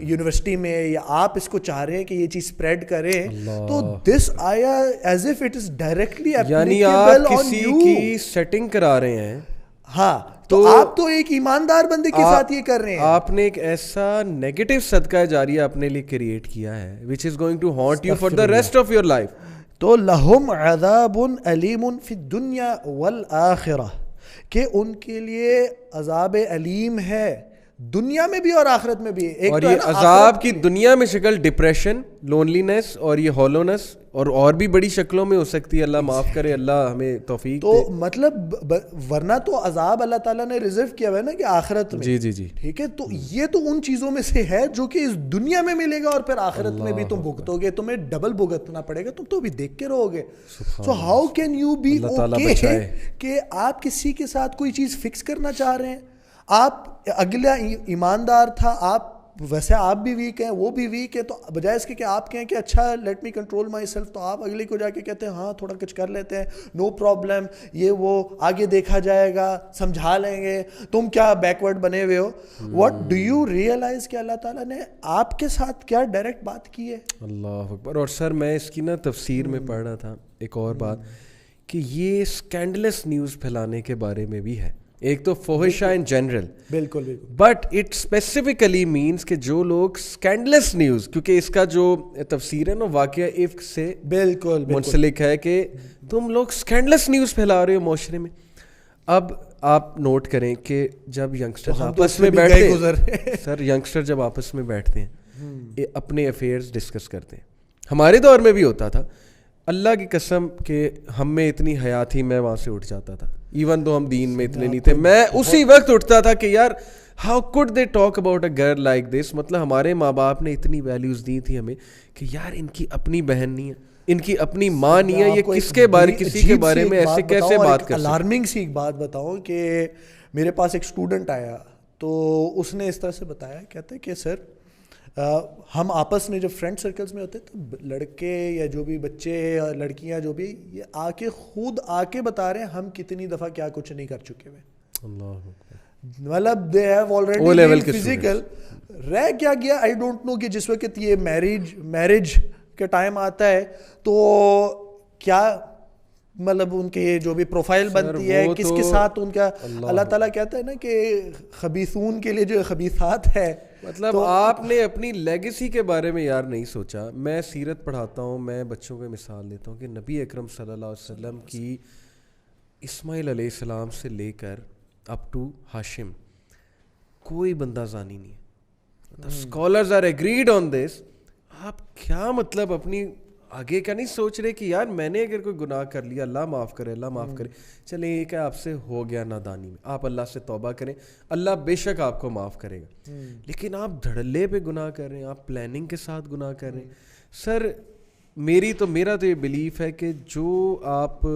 یونیورسٹی میں, یا آپ اس کو چاہ رہے ہیں کہ یہ چیز اسپریڈ کریں, تو دس آیا as if it is directly یعنی آپ کسی کی سیٹنگ کرا رہے ہیں. ہاں, تو آپ تو ایک ایماندار بندے کے ساتھ یہ کر رہے ہیں. آپ نے ایک ایسا نیگیٹو صدقہ جاریہ اپنے لیے کریٹ کیا ہے which is going to haunt you for the rest of your life. تو لہم عذاب علیم فی الدنیا والآخرہ, کہ ان کے لیے عذاب علیم ہے دنیا میں بھی اور آخرت میں بھی. اور یہ عذاب کی دنیا میں شکل ڈپریشن, لونلینس اور یہ ہولونس اور بھی بڑی شکلوں میں ہو سکتی ہے. اللہ معاف کرے, اللہ ہمیں توفیق تو مطلب ورنہ تو عذاب اللہ تعالیٰ نے ریزرو کیا ہوا ہے نا کہ آخرت میں. جی ٹھیک ہے, تو یہ تو ان چیزوں میں سے ہے جو کہ اس دنیا میں ملے گا اور پھر آخرت میں بھی تم بھگتو گے, تمہیں ڈبل بھگتنا پڑے گا, تم تو بھی دیکھ کے رہو گے. So how can you be okay کہ آپ کسی کے ساتھ کوئی چیز فکس کرنا چاہ رہے ہیں, آپ اگلا ایماندار تھا, آپ ویسے آپ بھی ویک ہیں, وہ بھی ویک ہے, تو بجائے اس کے کہ آپ کہیں کہ اچھا let me control my self, تو آپ اگلے کو جا کے کہتے ہیں ہاں تھوڑا کچھ کر لیتے ہیں, نو پرابلم, یہ وہ آگے دیکھا جائے گا, سمجھا لیں گے, تم کیا بیکورڈ بنے ہوئے ہو. واٹ ڈو یو ریئلائز کہ اللہ تعالیٰ نے آپ کے ساتھ کیا ڈائریکٹ بات کی ہے. اللہ اکبر. اور سر میں اس کی نا تفسیر میں پڑھ رہا تھا ایک اور بات, کہ یہ اسکینڈلس نیوز پھیلانے کے بارے میں بھی ہے. ایک تو فحشہ ان جنرل, بالکل, بٹ اٹ اسپیسیفکلی مینس کہ جو لوگ اسکینڈلس نیوز, کیونکہ اس کا جو تفسیر ہے نا واقعہ افک سے بالکل منسلک ہے, کہ تم لوگ اسکینڈلس نیوز پھیلا رہے ہو معاشرے میں. اب آپ نوٹ کریں کہ جب ینگسٹر آپس میں بیٹھتے ہیں, سر ینگسٹر جب آپس میں بیٹھتے ہیں اپنے افیئرز ڈسکس کرتے ہیں, ہمارے دور میں بھی ہوتا تھا, اللہ کی قسم کہ ہم میں اتنی حیا تھی, میں وہاں سے اٹھ جاتا تھا, ایون تو ہم دین میں اتنے نہیں تھے, میں اسی وقت اٹھتا تھا کہ یار how could they talk about a girl like this. مطلب ہمارے ماں باپ نے اتنی ویلیوز دی تھی ہمیں کہ یار ان کی اپنی بہن نہیں ہے, ان کی اپنی ماں نہیں ہے, یہ کس کے بارے, کسی کے بارے میں ایسے کیسے بات کر. الارمنگ سی ایک بات بتاؤں کہ میرے پاس ایک اسٹوڈنٹ آیا, تو اس نے اس طرح سے بتایا, کہتے کہ سر ہم آپس میں جب فرینڈ سرکلز میں ہوتے تو لڑکے یا جو بھی بچے یا لڑکیاں جو بھی, یہ آ کے خود آ کے بتا رہے ہیں ہم کتنی دفعہ کیا کچھ نہیں کر چکے ہوئے. مطلب دے ہیو آلریڈی فزیکل رہ کیا گیا. آئی ڈونٹ نو کہ جس وقت یہ میرج کا ٹائم آتا ہے تو کیا مطلب ان کے جو بھی پروفائل بنتی ہے کس کے ساتھ ان کا, اللہ تعالیٰ کہتا ہے نا کہ خبیثون کے لیے جو خبیثات ہے. مطلب آپ نے اپنی لیگیسی کے بارے میں یار نہیں سوچا. میں سیرت پڑھاتا ہوں, میں بچوں کو مثال دیتا ہوں کہ نبی اکرم صلی اللہ علیہ وسلم کی اسماعیل علیہ السلام سے لے کر اپ ٹو ہاشم کوئی بندہ زانی نہیں ہے. اسکالرز آر ایگریڈ آن دس. آپ کیا مطلب اپنی آگے کا نہیں سوچ رہے کہ یار میں نے اگر کوئی گناہ کر لیا, اللہ معاف کرے, اللہ معاف کرے, چلیں ایک ہے آپ سے ہو گیا نادانی میں, آپ اللہ سے توبہ کریں, اللہ بے شک آپ کو معاف کرے گا. لیکن آپ دھڑلے پہ گناہ کر رہے ہیں, آپ پلاننگ کے ساتھ گناہ کر رہے ہیں. سر میرا تو یہ بلیف ہے کہ جو آپ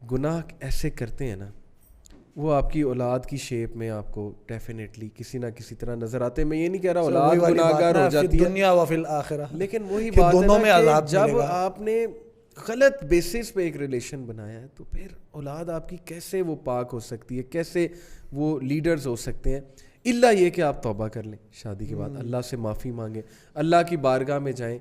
گناہ ایسے کرتے ہیں نا, وہ آپ کی اولاد کی شیپ میں آپ کو ڈیفینیٹلی کسی نہ کسی طرح نظر آتے ہیں. میں یہ نہیں کہہ رہا اولاد گناہگار ہو جاتی ہے دنیا و فی الآخرہ, لیکن وہی بات ہے نا کہ جب آپ نے غلط بیسس پہ ایک ریلیشن بنایا ہے تو پھر اولاد آپ کی کیسے وہ پاک ہو سکتی ہے, کیسے وہ لیڈرز ہو سکتے ہیں, الا یہ کہ آپ توبہ کر لیں شادی کے بعد, اللہ سے معافی مانگیں, اللہ کی بارگاہ میں جائیں,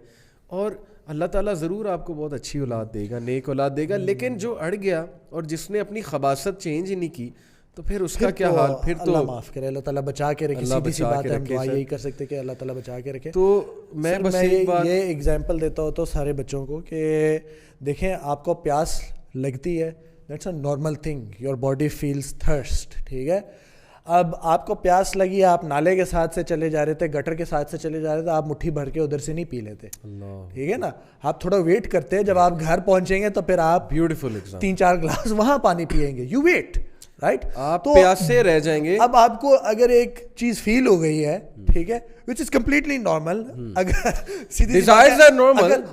اور اللہ تعالیٰ ضرور آپ کو بہت اچھی اولاد دے گا, نیک اولاد دے گا. لیکن جو اڑ گیا اور جس نے اپنی خباثت چینج ہی نہیں کی تو پھر اس کا کیا حال, پھر تو اللہ معاف کرے, اللہ تعالیٰ بچا کے رکھے. سیدھی سی بات ہے, ہم دعا یہی کر سکتے کہ اللہ تعالیٰ بچا کے رکھے. تو میں بس یہ ایگزامپل دیتا ہوں تو سارے بچوں کو کہ دیکھیں آپ کو پیاس لگتی ہے, that's a normal thing, your body feels thirst, ٹھیک ہے. اب آپ کو پیاس لگی, آپ نالے کے ساتھ سے چلے جا رہے تھے, گٹر کے ساتھ سے چلے جا رہے تھے, آپ مٹھی بھر کے ادھر سے نہیں پی لیتے, ٹھیک ہے نا. آپ تھوڑا ویٹ کرتے ہیں, جب آپ گھر پہنچیں گے تو پھر آپ بیوٹیفل 3-4 گلاس وہاں پانی پیئیں گے, یو ویٹ, رائٹ, آپ پیاسے رہ جائیں گے. اب آپ کو اگر ایک چیز فیل ہو گئی ہے, ٹھیک ہے, which is completely normal,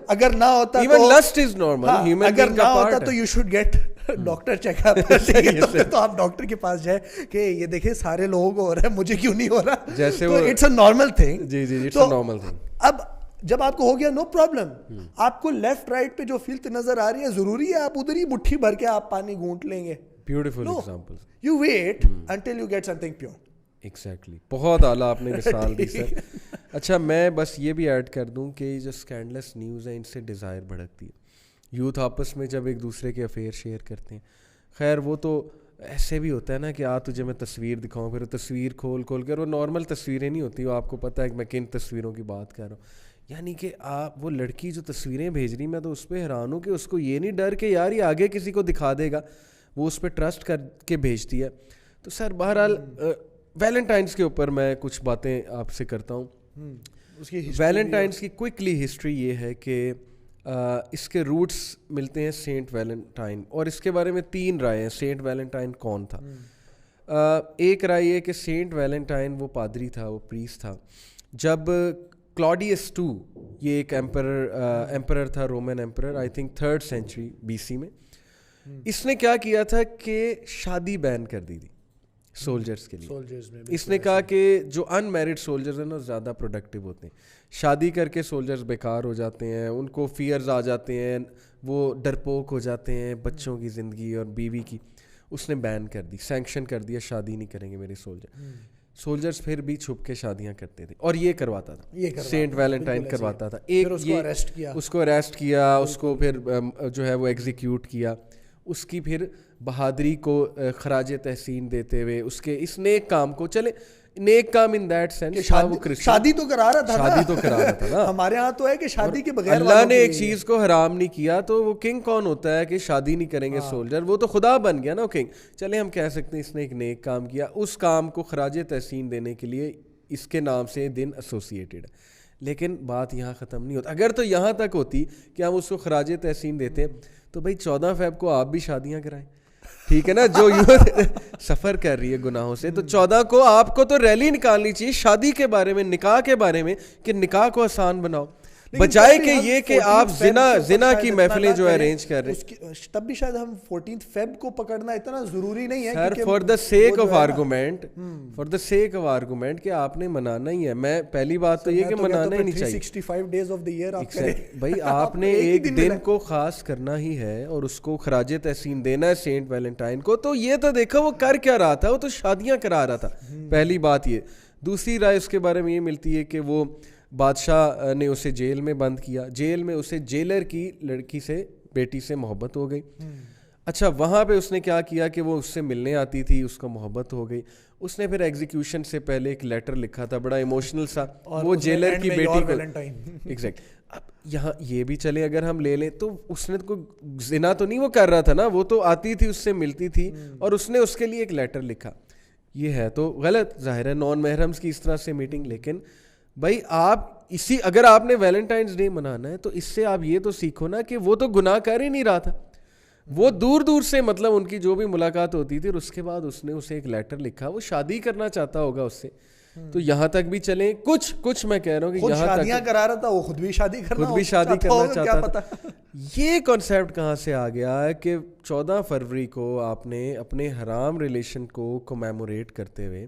اگر نہ ہوتا even lust is normal, اگر نہ ہوتا تو you should get doctor check up, تو آپ ڈاکٹر کے پاس جائیں کہ یہ دیکھیں سارے لوگوں کو ہو رہا ہے, مجھے کیوں نہیں ہو رہا, جیسے تو اٹس اے نارمل تھنگ. جی جی اٹس اے نارمل تھنگ. اب جب آپ کو ہو گیا نو پرابلم, آپ کو لیفٹ رائٹ پہ جو فلت نظر آ رہی ہے, ضروری ہے آپ ادھر ہی مٹھی بھر کے آپ پانی گھونٹ لیں گے. Beautiful example. You wait until you get something pure. Exactly, بہت اعلیٰ آپ نے مثال دی سر. اچھا میں بس یہ بھی ایڈ کر دوں کہ جو اسکینڈلس نیوز ہے ان سے ڈیزائر بھڑکتی ہے. یوتھ آپس میں جب ایک دوسرے کے افیئر شیئر کرتے ہیں, خیر وہ تو ایسے بھی ہوتا ہے نا کہ تجھے میں تصویر دکھاؤں, پھر تصویر کھول کر, وہ نارمل تصویریں نہیں ہوتی, وہ آپ کو پتہ ہے کہ میں کن تصویروں کی بات کر رہا ہوں. یعنی کہ وہ لڑکی جو تصویریں بھیج رہی, میں تو اس پہ حیران ہوں کہ اس کو یہ نہیں ڈر کہ یار یہ آگے کسی کو دکھا دے گا, وہ اس پہ ٹرسٹ کر کے بھیجتی ہے. تو سر بہرحال ویلنٹائنس کے اوپر میں کچھ باتیں آپ سے کرتا ہوں. ویلنٹائنس کی کوئکلی ہسٹری یہ ہے کہ اس کے روٹس ملتے ہیں سینٹ ویلنٹائن, اور اس کے بارے میں 3 رائے ہیں سینٹ ویلنٹائن کون تھا. ایک رائے یہ کہ سینٹ ویلنٹائن وہ پادری تھا, وہ پریسٹ تھا. جب کلاڈیس 2, یہ ایک ایمپرر تھا, Roman emperor, I think 3rd century BC میں, اس نے کیا کیا تھا کہ شادی بین کر دی تھی سولجرز کے لیے. اس نے کہا کہ جو ان میرڈ سولجرز ہیں نا زیادہ پروڈکٹیو ہوتے ہیں, شادی کر کے سولجرز بیکار ہو جاتے ہیں, ان کو فیئرز آ جاتے ہیں, وہ ڈرپوک ہو جاتے ہیں بچوں کی زندگی اور بیوی کی. اس نے بین کر دی, سینکشن کر دیا, شادی نہیں کریں گے میرے سولجرز پھر بھی چھپ کے شادیاں کرتے تھے, اور یہ کرواتا تھا سینٹ ویلنٹائن کرواتا تھا. ایک اس کو اریسٹ کیا, اس کو پھر جو ہے وہ ایگزیکیوٹ کیا, اس کی پھر بہادری کو خراج تحسین دیتے ہوئے اس کے اس نیک کام کو, چلے نیک کام ان دیٹ سینس, شادی تو کرا رہا تھا, شادی تو کرا رہا تھا نا. ہمارے ہاں تو ہے کہ شادی کے بغیر اللہ نے ایک چیز کو حرام نہیں کیا, تو وہ کنگ کون ہوتا ہے کہ شادی نہیں کریں گے سولجر, وہ تو خدا بن گیا نا کنگ. چلے ہم کہہ سکتے ہیں اس نے ایک نیک کام کیا, اس کام کو خراج تحسین دینے کے لیے اس کے نام سے دن ایسوسیٹیڈ ہے. لیکن بات یہاں ختم نہیں ہوتا. اگر تو یہاں تک ہوتی کہ ہم اس کو خراج تحسین دیتے تو بھائی 14 فیب کو آپ بھی شادیاں کرائیں, ٹھیک ہے نا, جو سفر کر رہی ہے گناہوں سے, تو 14 کو آپ کو تو ریلی نکالنی چاہیے شادی کے بارے میں, نکاح کے بارے میں, کہ نکاح کو آسان بناؤ, بجائے کہ یہ کہ آپ زنا کی محفلیں جو ارینج کر رہے ہیں. تب بھی شاید ہم 14 فیب کو پکڑنا اتنا ضروری نہیں ہے sir, for the sake of argument, for the sake of argument کہ آپ نے منانا ہی ہے. میں پہلی بات تو یہ کہ منانا ہی نہیں چاہیے. 365 days of the year آپ کریں بھائی, آپ نے ایک دن کو خاص کرنا ہی ہے اور اس کو خراج تحسین دینا ہے سینٹ ویلنٹائن کو. تو یہ تو دیکھو وہ کر کیا رہا تھا, وہ تو شادیاں کرا رہا تھا. پہلی بات یہ. دوسری رائے اس کے بارے میں یہ ملتی ہے کہ وہ بادشاہ نے اسے جیل میں بند کیا, جیل میں اسے جیلر کی لڑکی سے, بیٹی سے محبت ہو گئی. اچھا وہاں پہ اس نے کیا کیا کہ وہ اس سے ملنے آتی تھی, اس کو محبت ہو گئی. اس نے پھر ایگزیکیوشن سے پہلے ایک لیٹر لکھا تھا بڑا ایموشنل سا, وہ جیلر کی بیٹی کو. ایگزیکٹ. اب یہاں یہ بھی چلے اگر ہم لے لیں تو اس نے کوئی زنا تو نہیں وہ کر رہا تھا نا, وہ تو آتی تھی, اس سے ملتی تھی, اور اس نے اس کے لیے ایک لیٹر لکھا. یہ ہے تو غلط, ظاہر ہے نان محرمس کی اس طرح سے میٹنگ. لیکن بھائی آپ اگر آپ نے ویلنٹائنس ڈے منانا ہے تو اس سے آپ یہ تو سیکھو نا کہ وہ تو گناہ کر ہی نہیں رہا تھا, وہ دور دور سے مطلب ان کی جو بھی ملاقات ہوتی تھی, اور اس کے بعد اس نے اسے ایک لیٹر لکھا, وہ شادی کرنا چاہتا ہوگا اس سے, تو یہاں تک بھی چلیں. کچھ میں کہہ رہا ہوں کہ یہاں تک شادیاں کرا رہا تھا, وہ خود بھی شادی کرنا چاہتا تھا. یہ کانسیپٹ کہاں سے آ گیا ہے کہ 14 فروری کو آپ نے اپنے حرام ریلیشن کو کومیموریٹ کرتے ہوئے,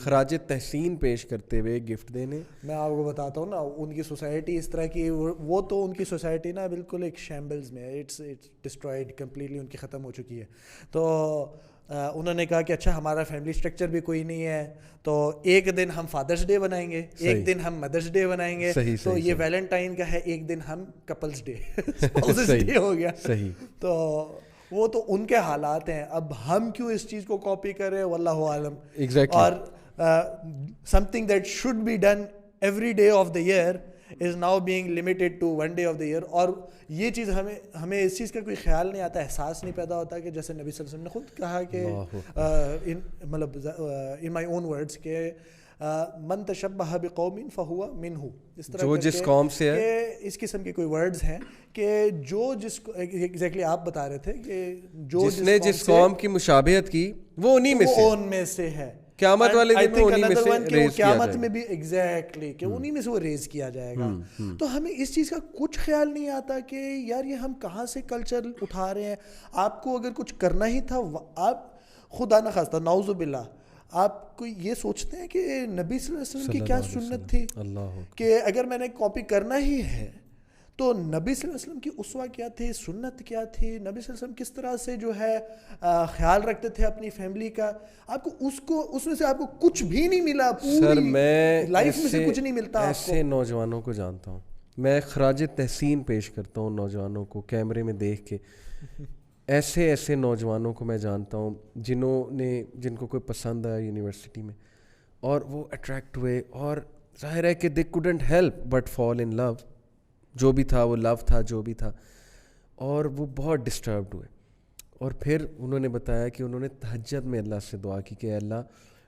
خراج تحسین پیش کرتے ہوئے گفٹ دینے. میں آپ کو بتاتا ہوں نا, ان کی سوسائٹی اس طرح کی, وہ تو ان کی سوسائٹی نا بالکل ایک شیمبلز میں ہے, اٹس ڈسٹرائڈ کمپلیٹلی, ان کی ختم ہو چکی ہے. تو انہوں نے کہا کہ اچھا ہمارا فیملی اسٹرکچر بھی کوئی نہیں ہے, تو ایک دن ہم فادرس ڈے بنائیں گے, ایک دن ہم مدرس ڈے بنائیں گے, تو یہ ویلنٹائن کا ہے, ایک دن ہم کپلز ڈے ڈے ہو گیا. تو وہ تو ان کے حالات ہیں, اب ہم کیوں اس چیز کو کاپی کریں, واللہ عالم. اور something that should be done every day of the year is now being limited to one day of the year. اور یہ چیز ہمیں اس چیز کا کوئی خیال نہیں آتا, احساس نہیں پیدا ہوتا کہ جیسے نبی صلی اللہ علیہ وسلم نے خود کہا کہ مطلب in my own words کہ من تشبہ بقوم فہو منہ, اس طرح جو جس قوم سے ہے, اس قسم کے کوئی ورڈز ہیں کہ جو جس کو ایگزیکٹلی آپ بتا رہے تھے کہ جو جس نے جس قوم کی مشابہت کی وہ انہی میں سے ہے. قیامت والے دن میں انہی میں سے ریز کیا قیامت میں بھی ایگزیکٹلی کہ انہی میں سے وہ ریز کیا جائے گا. تو ہمیں اس چیز کا کچھ خیال نہیں آتا کہ یار یہ ہم کہاں سے کلچر اٹھا رہے ہیں. آپ کو اگر کچھ کرنا ہی تھا, آپ خدا نہ خواستہ نعوذ باللہ, آپ کو یہ سوچتے ہیں کہ نبی صلی اللہ علیہ وسلم کی کیا سنت تھی, کہ اگر میں نے کاپی کرنا ہی ہے تو نبی صلی اللہ علیہ وسلم کی اسوہ کیا تھی, سنت کیا تھی, نبی صلی اللہ علیہ وسلم کس طرح سے جو ہے خیال رکھتے تھے اپنی فیملی کا. آپ کو اس میں سے آپ کو کچھ بھی نہیں ملا, پوری لائف میں سے کچھ نہیں ملتا. ایسے نوجوانوں کو جانتا ہوں میں, خراج تحسین پیش کرتا ہوں نوجوانوں کو کیمرے میں دیکھ کے. ایسے نوجوانوں کو میں جانتا ہوں جن کو کوئی پسند آیا یونیورسٹی میں اور وہ اٹریکٹ ہوئے, اور ظاہر ہے کہ دے couldn't help but fall in love, جو بھی تھا وہ لو تھا, جو بھی تھا, اور وہ بہت ڈسٹربڈ ہوئے. اور پھر انہوں نے بتایا کہ انہوں نے تہجد میں اللہ سے دعا کی کہ اللہ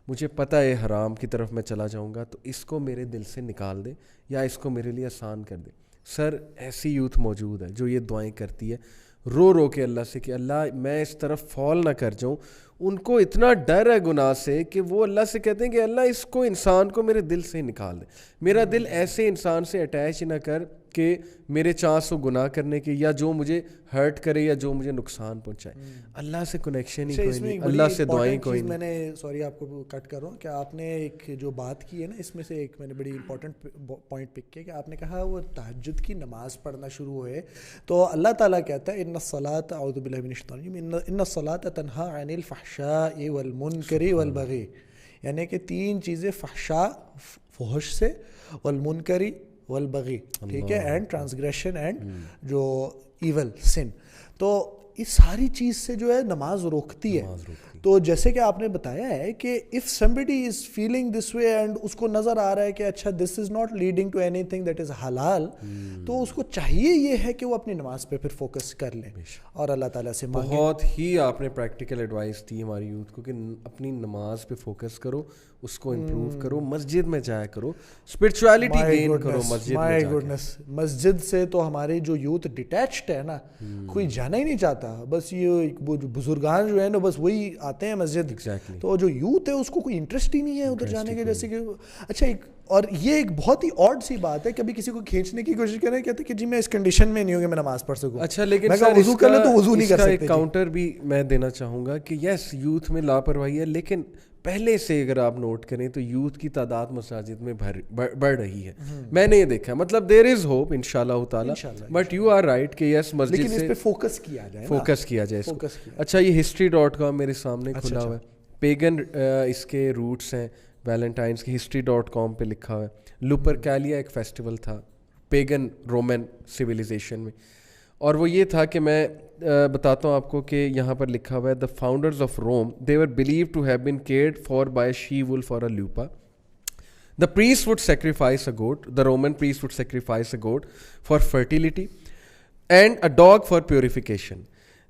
مجھے پتہ ہے حرام کی طرف میں چلا جاؤں گا, تو اس کو میرے دل سے نکال دے یا اس کو میرے لیے آسان کر دے. سر ایسی یوتھ موجود ہے جو یہ دعائیں کرتی ہے رو کے اللہ سے کہ اللہ میں اس طرف فال نہ کر جاؤں. ان کو اتنا ڈر ہے گناہ سے کہ وہ اللہ سے کہتے ہیں کہ اللہ اس کو انسان کو میرے دل سے نکال دے, میرا دل ایسے انسان سے اٹیچ نہ کر کہ میرے چانس ہو گناہ کرنے کے, یا جو مجھے ہرٹ کرے یا جو مجھے نقصان پہنچائے. اللہ سے کنیکشن ہی کوئی نہیں, اللہ سے دعائیں کوئی نہیں. میں نے سوری آپ کو کٹ کر رہا ہوں کہ آپ نے ایک جو بات کی ہے نا, اس میں سے ایک میں نے بڑی امپورٹنٹ پوائنٹ پک کیا کہ آپ نے کہا وہ تہجد کی نماز پڑھنا شروع ہوئے تو اللہ تعالیٰ کہتا ہے ان الصلاۃ, اعوذ باللہ من الشیطان الرجیم, ان الصلاۃ تنہی عن الفحشاء والمنکر والبغی, یعنی کہ 3 چیزیں, فحشاء فحش سے, والمنکر والبغی, ٹھیک ہے, اینڈ ٹرانسگریشن اینڈ جو ایول سن. تو اس ساری چیز سے جو ہے نماز روکتی ہے. تو جیسے کہ آپ نے بتایا ہے کہ if somebody is feeling this way and اس کو نظر آ رہا ہے کہ اچھا this is not leading to anything that is halal, تو اس کو چاہیے یہ ہے کہ وہ اپنی نماز پہ پھر فوکس کر لیں اور اللہ تعالیٰ سے مانگیں. بہت ہی آپ نے پریکٹیکل ایڈوائس دی ہماری یوتھ کو کہ اپنی نماز پہ فوکس کرو, اس کو امپروو کرو, مسجد میں جایا کرو, اسپرچویلٹی گین کرو مسجد میں جا کے. مسجد سے تو ہماری جو یوتھ ڈیٹیچڈ ہے نا, کوئی جانا ہی نہیں چاہتا, بس یہ بزرگان جو ہے نا بس وہی آتے ہیں مسجد. تو جو یوتھ ہے اس کو کوئی انٹرسٹ ہی نہیں ہے ادھر جانے کے. جیسے کہ اچھا اور یہ ایک بہت ہی آڈ سی بات ہے, کبھی کسی کو کھینچنے کی کوشش کریں, کہتے کہ جی میں اس کنڈیشن میں نہیں ہوں کہ میں نماز پڑھ سکوں. اچھا لیکن وضو کر لیں تو وضو نہیں کر سکتے. ایک کاؤنٹر بھی میں دینا چاہوں گا کہ یس یوتھ میں لاپرواہی ہے, لیکن پہلے سے اگر آپ نوٹ کریں تو یوتھ کی تعداد مساجد میں بڑھ رہی ہے. میں نے یہ دیکھا, مطلب دیر از ہوپ انشاءاللہ تعالی, بٹ یو آر رائٹ کہ یس مسجد سے فوکس کیا جائے. اچھا یہ history.com میرے سامنے کھلا ہوا ہے, پیگن اس کے روٹس ہیں ویلنٹائنس کے, history.com پہ لکھا ہوا ہے. لوپرکیلیا ایک فیسٹیول تھا پیگن رومن سویلائزیشن میں, اور وہ یہ تھا کہ میں بتاتا ہوں آپ کو کہ یہاں پر لکھا ہوا ہے the founders of Rome they were believed to have been cared for by she wolf اور a لوپا. The priest would sacrifice a goat, the Roman priest would sacrifice a goat for fertility and a dog for purification.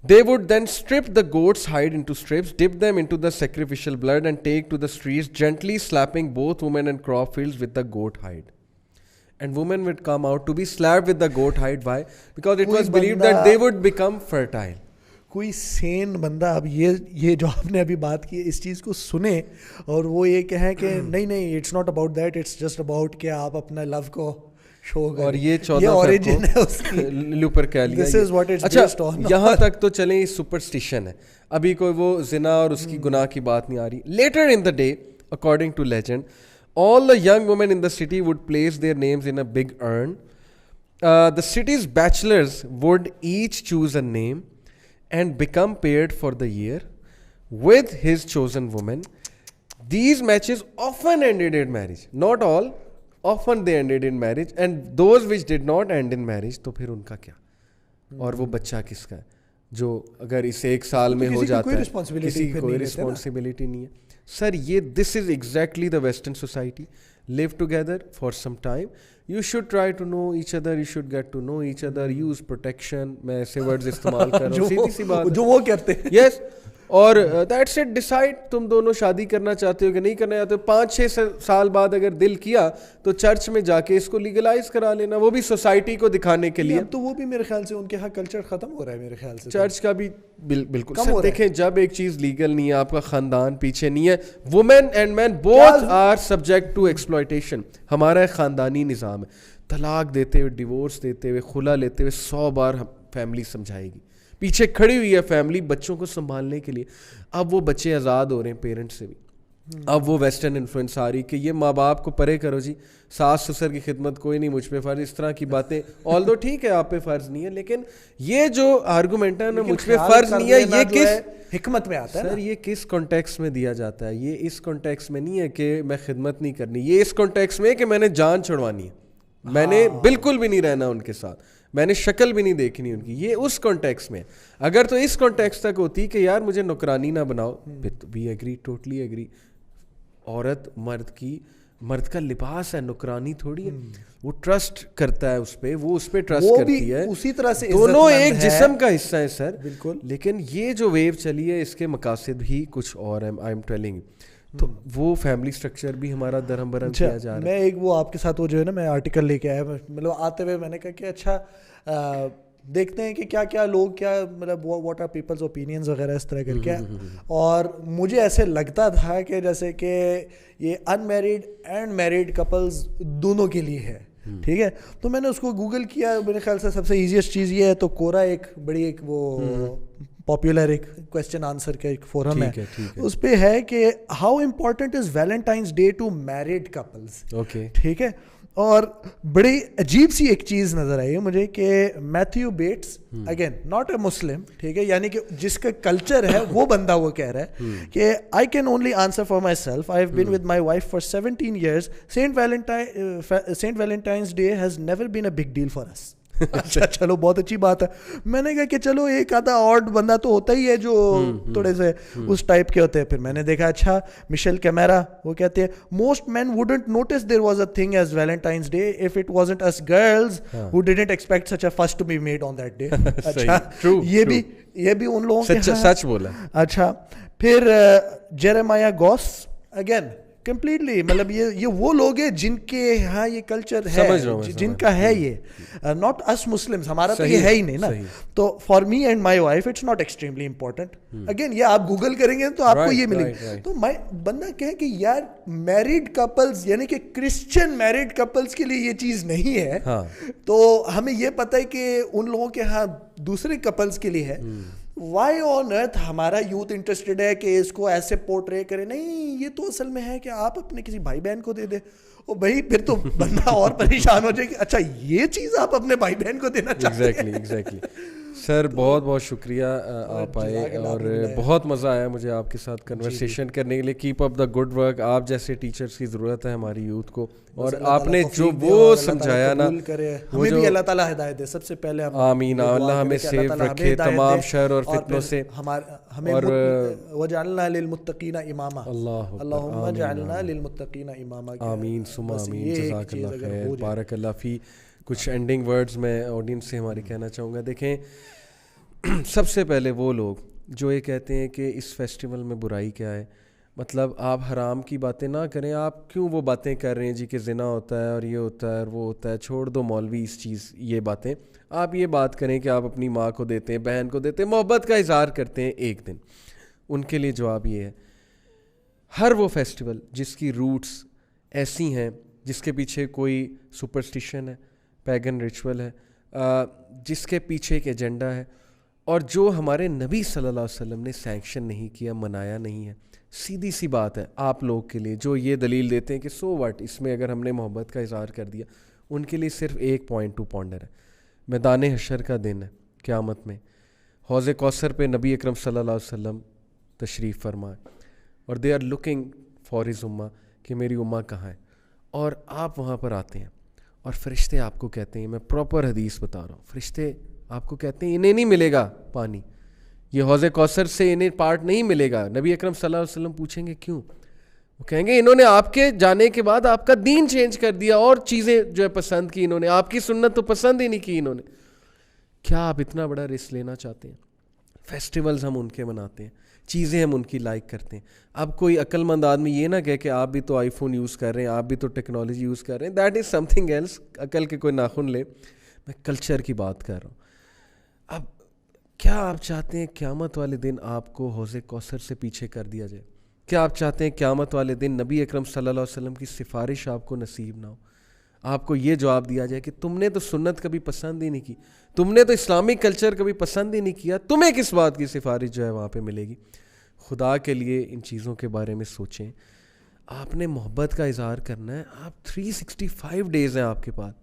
They would then strip the goat's hide into strips, dip them into the sacrificial blood and take to the streets, gently slapping both women and crop fields with the goat hide. And women would come out to be slapped with the goat hide. Why? Because it was believed that they would become fertile. کوئی سین بندہ اب یہ جو آپ نے ابھی بات کی اس چیز کو سنے اور وہ یہ کہیں کہ نہیں it's not about that, it's just about کہ آپ اپنا لو کو شو کریں, اور یہ 14 لوپر کہہ لیا. اچھا یہاں تک تو چلیں یہ سپرسٹیشن ہے, ابھی کوئی وہ زنا اور اس کی گناہ کی بات نہیں آ رہی. Later in the day according to legend all the young women in the city would place their names in a big urn. The city's bachelors would each choose a name and become paired for the year with his chosen woman. These matches often ended in marriage. Not all, often they ended in marriage, and those which did not end in marriage تو پھر ان کا کیا, اور وہ بچہ کس کا ہے جو اگر اس ایک سال میں ہو جاتا ہے, کسی کی کوئی رسپانسبلٹی نہیں ہے. سر یہ this is exactly the western society. Live together for some time, you should try to know each other, you should get to know each other, use protection. میں ایسے ورڈز استعمال کر رہا ہوں, سیدھی سی بات جو وہ کہتے ہیں. یس, اور دیٹس اٹ. ڈیسائڈ تم دونوں شادی کرنا چاہتے ہو کہ نہیں کرنا چاہتے ہو. 5-6 سال بعد اگر دل کیا تو چرچ میں جا کے اس کو لیگلائز کرا لینا, وہ بھی سوسائٹی کو دکھانے کے لیے. تو وہ بھی میرے خیال سے ان کے ہاں کلچر ختم ہو رہا ہے میرے خیال سے. چرچ کا بھی بالکل. سر دیکھیں جب ایک چیز لیگل نہیں ہے, آپ کا خاندان پیچھے نہیں ہے, women and men both are subject to exploitation. ہمارا ایک خاندانی نظام ہے, طلاق دیتے ہوئے, ڈیورس دیتے ہوئے, خلا لیتے ہوئے 100 بار فیملی سمجھائے گی, پیچھے کھڑی ہوئی ہے فیملی بچوں کو سنبھالنے کے لیے. اب وہ بچے آزاد ہو رہے ہیں پیرنٹس سے بھی, اب وہ ویسٹرن انفلوئنس آ رہی کہ یہ ماں باپ کو پرے کرو جی, ساس سسر کی خدمت کوئی نہیں مجھ پہ فرض, اس طرح کی باتیں. آل دو ٹھیک ہے آپ پہ فرض نہیں ہے, لیکن یہ جو آرگومنٹ ہے نا مجھ پہ فرض نہیں ہے, یہ کس حکمت میں آتا ہے سر, یہ کس کانٹیکس میں دیا جاتا ہے؟ یہ اس کانٹیکس میں نہیں ہے کہ میں خدمت نہیں کرنی, یہ اس کانٹیکس میں ہے کہ میں نے جان چھڑوانی ہے, میں نے بالکل بھی نہیں رہنا ان کے ساتھ, میں نے شکل بھی نہیں دیکھنی ان کی. یہ اس کانٹیکس میں. اگر تو اس کانٹیکس تک ہوتی کہ یار مجھے نوکرانی نہ بناؤ, پھر وی ایگری, ٹوٹلی ایگری. عورت مرد کا لباس ہے, نوکرانی تھوڑی ہے. وہ ٹرسٹ کرتا ہے اس پہ, وہ اس پہ ٹرسٹ کرتی ہے, اسی طرح سے دونوں ایک جسم کا حصہ ہے سر. بالکل. لیکن یہ جو ویو چلی ہے اس کے مقاصد ہی کچھ اور ہیں, آئی ایم ٹیلنگ. تو وہ فیملی سٹرکچر بھی ہمارا درہم برہم کیا جا رہا ہے. میں ایک وہ آپ کے ساتھ وہ جو ہے نا میں آرٹیکل لے کے آیا, مطلب آتے ہوئے میں نے کہا کہ اچھا دیکھتے ہیں کہ کیا کیا لوگ کیا مطلب واٹ آر پیپلز اوپینینز وغیرہ اس طرح کر کے. اور مجھے ایسے لگتا تھا کہ جیسے کہ یہ ان میریڈ اینڈ میریڈ کپلز دونوں کے لیے ہے, ٹھیک ہے. تو میں نے اس کو گوگل کیا, میرے خیال سے سب سے ایزیسٹ چیز یہ ہے, تو کورا ایک بڑی ایک وہ پاپولر ایک کویسچن آنسر کا ایک فورم ہے, اس پہ ہے کہ how important is Valentine's Day to married couples. ٹھیک ہے. اور بڑی عجیب سی ایک چیز نظر آئی مجھے کہ Matthew Bates, again not a Muslim, ٹھیک ہے, یعنی کہ جس کا کلچر ہے وہ بندہ وہ کہہ رہا ہے کہ I can only answer for myself, I have been with my wife for 17 years, Saint Valentine's day has never been a big deal for us. اچھا چلو بہت اچھی بات ہے. میں نے کہا کہ چلو ایک آدھا آڈ بندہ تو ہوتا ہی ہے جو تھوڑے سے اس ٹائپ کے ہوتے ہیں. پھر میں نے دیکھا اچھا مشیل کیمیرا وہ کہتے ہیں most men wouldn't notice there was a thing as Valentine's Day if it wasn't us girls who didn't expect such a fuss to be made on that day. اچھا یہ بھی ان لوگوں کے سچ بولا. اچھا پھر جیرمایا گوس, اگین کمپلیٹلی مطلب یہ وہ لوگ ہیں جن کے یہاں یہ کلچر ہے, جن کا ہے یہ, ناٹ اس مسلمس, ہمارا تو یہ ہے ہی نہیں نا. تو for me and my wife it's not extremely important. Again یہ آپ گوگل کریں گے تو آپ کو یہ ملے گا. تو بندہ کہے کہ یار میریڈ کپلز یعنی کہ کرسچن میریڈ کپلز کے لیے یہ چیز نہیں ہے, تو ہمیں یہ پتہ ہے کہ ان لوگوں کے ہاں دوسرے کپلز کے لیے ہے. وائی آن ارتھ ہمارا یوتھ انٹرسٹڈ ہے کہ اس کو ایسے پورٹرے کرے؟ نہیں, یہ تو اصل میں ہے کہ آپ اپنے کسی بھائی بہن کو دے دیں. او بھائی پھر تو بندہ اور پریشان ہو جائے کہ اچھا یہ چیز آپ اپنے بھائی بہن کو دینا چاہتے ہیں. ایگزیکٹلی. سر بہت بہت شکریہ آپ آئے, اور بہت مزہ آیا مجھے آپ کے ساتھ کنورسیشن کرنے کے لیے. Keep up the good work. آپ جیسے ٹیچرس کی ضرورت ہے ہماری یوتھ کو, اور آپ نے جو وہ سمجھایا نا, ہمیں بھی اللہ تعالیٰ ہدایت دے. سب سے پہلے آمین, اللہ ہمیں سیف رکھے تمام شر اور فتنوں سے, اور وجعلنا للمتقین اماما, اللہم جعلنا للمتقین اماما. آمین ثم آمین. جزاک اللہ خیر, بارک اللہ فی. کچھ اینڈنگ ورڈز میں آڈینس سے ہماری کہنا چاہوں گا. دیکھیں سب سے پہلے وہ لوگ جو یہ کہتے ہیں کہ اس فیسٹیول میں برائی کیا ہے, مطلب آپ حرام کی باتیں نہ کریں. آپ کیوں وہ باتیں کر رہے ہیں جی کہ زنا ہوتا ہے اور یہ ہوتا ہے اور وہ ہوتا ہے؟ چھوڑ دو مولوی اس چیز یہ باتیں. آپ یہ بات کریں کہ آپ اپنی ماں کو دیتے ہیں, بہن کو دیتے ہیں, محبت کا اظہار کرتے ہیں ایک دن. ان کے لیے جواب یہ ہے, ہر وہ فیسٹیول جس کی روٹس ایسی ہیں, جس کے پیچھے کوئی سپرسٹیشن ہے, پیگن ریچول ہے, جس کے پیچھے ایک ایجنڈا ہے, اور جو ہمارے نبی صلی اللہ علیہ وسلم نے سینکشن نہیں کیا, منایا نہیں ہے, سیدھی سی بات ہے آپ لوگ کے لیے جو یہ دلیل دیتے ہیں کہ سو واٹ, اس میں اگر ہم نے محبت کا اظہار کر دیا, ان کے لیے صرف ایک پوائنٹ ٹو پونڈر ہے. میدان حشر کا دن ہے, قیامت میں حوض کوثر پہ نبی اکرم صلی اللہ علیہ وسلم تشریف فرمائے, اور they are looking for his امہ کہ میری امہ کہاں ہے, اور آپ وہاں پر آتے ہیں اور فرشتے آپ کو کہتے ہیں, میں پراپر حدیث بتا رہا ہوں, فرشتے آپ کو کہتے ہیں انہیں نہیں ملے گا پانی, یہ حوض کوثر سے انہیں پارٹ نہیں ملے گا. نبی اکرم صلی اللہ علیہ وسلم پوچھیں گے کیوں؟ وہ کہیں گے انہوں نے آپ کے جانے کے بعد آپ کا دین چینج کر دیا, اور چیزیں جو ہے پسند کی انہوں نے, آپ کی سنت تو پسند ہی نہیں کی انہوں نے. کیا آپ اتنا بڑا رسک لینا چاہتے ہیں؟ فیسٹیولز ہم ان کے مناتے ہیں, چیزیں ہم ان کی لائک کرتے ہیں. اب کوئی عقل مند آدمی یہ نہ کہے کہ آپ بھی تو آئی فون یوز کر رہے ہیں, آپ بھی تو ٹیکنالوجی یوز کر رہے ہیں, that is something else. عقل کے کوئی ناخن لے, میں کلچر کی بات کر رہا ہوں. اب کیا آپ چاہتے ہیں قیامت والے دن آپ کو حوض کوثر سے پیچھے کر دیا جائے؟ کیا آپ چاہتے ہیں قیامت والے دن نبی اکرم صلی اللہ علیہ وسلم کی سفارش آپ کو نصیب نہ ہو؟ آپ کو یہ جواب دیا جائے کہ تم نے تو سنت کبھی پسند ہی نہیں کی, تم نے تو اسلامک کلچر کبھی پسند ہی نہیں کیا, تمہیں کس بات کی سفارش جو ہے وہاں پہ ملے گی؟ خدا کے لیے ان چیزوں کے بارے میں سوچیں. آپ نے محبت کا اظہار کرنا ہے, آپ 365 ڈیز ہیں آپ کے پاس,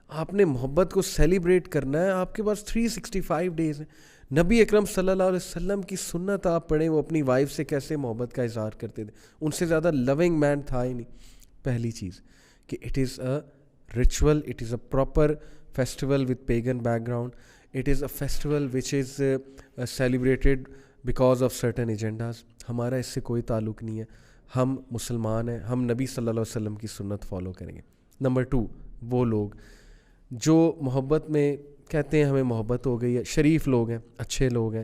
آپ نے محبت کو سیلیبریٹ کرنا ہے, آپ کے پاس 365 ڈیز ہیں. نبی اکرم صلی اللہ علیہ وسلم کی سنت آپ پڑھیں, وہ اپنی وائف سے کیسے محبت کا اظہار کرتے تھے, ان سے زیادہ لونگ مین تھا ہی نہیں. پہلی چیز کہ it is a ritual, it is a proper festival with pagan back ground, it is a festival which is celebrated because of certain agendas. ہمارا اس سے کوئی تعلق نہیں ہے, ہم مسلمان ہیں, ہم نبی صلی اللہ علیہ وسلم کی سنت فالو کریں گے. نمبر 2, وہ لوگ جو محبت میں کہتے ہیں ہمیں محبت ہو گئی ہے, شریف لوگ ہیں, اچھے لوگ ہیں,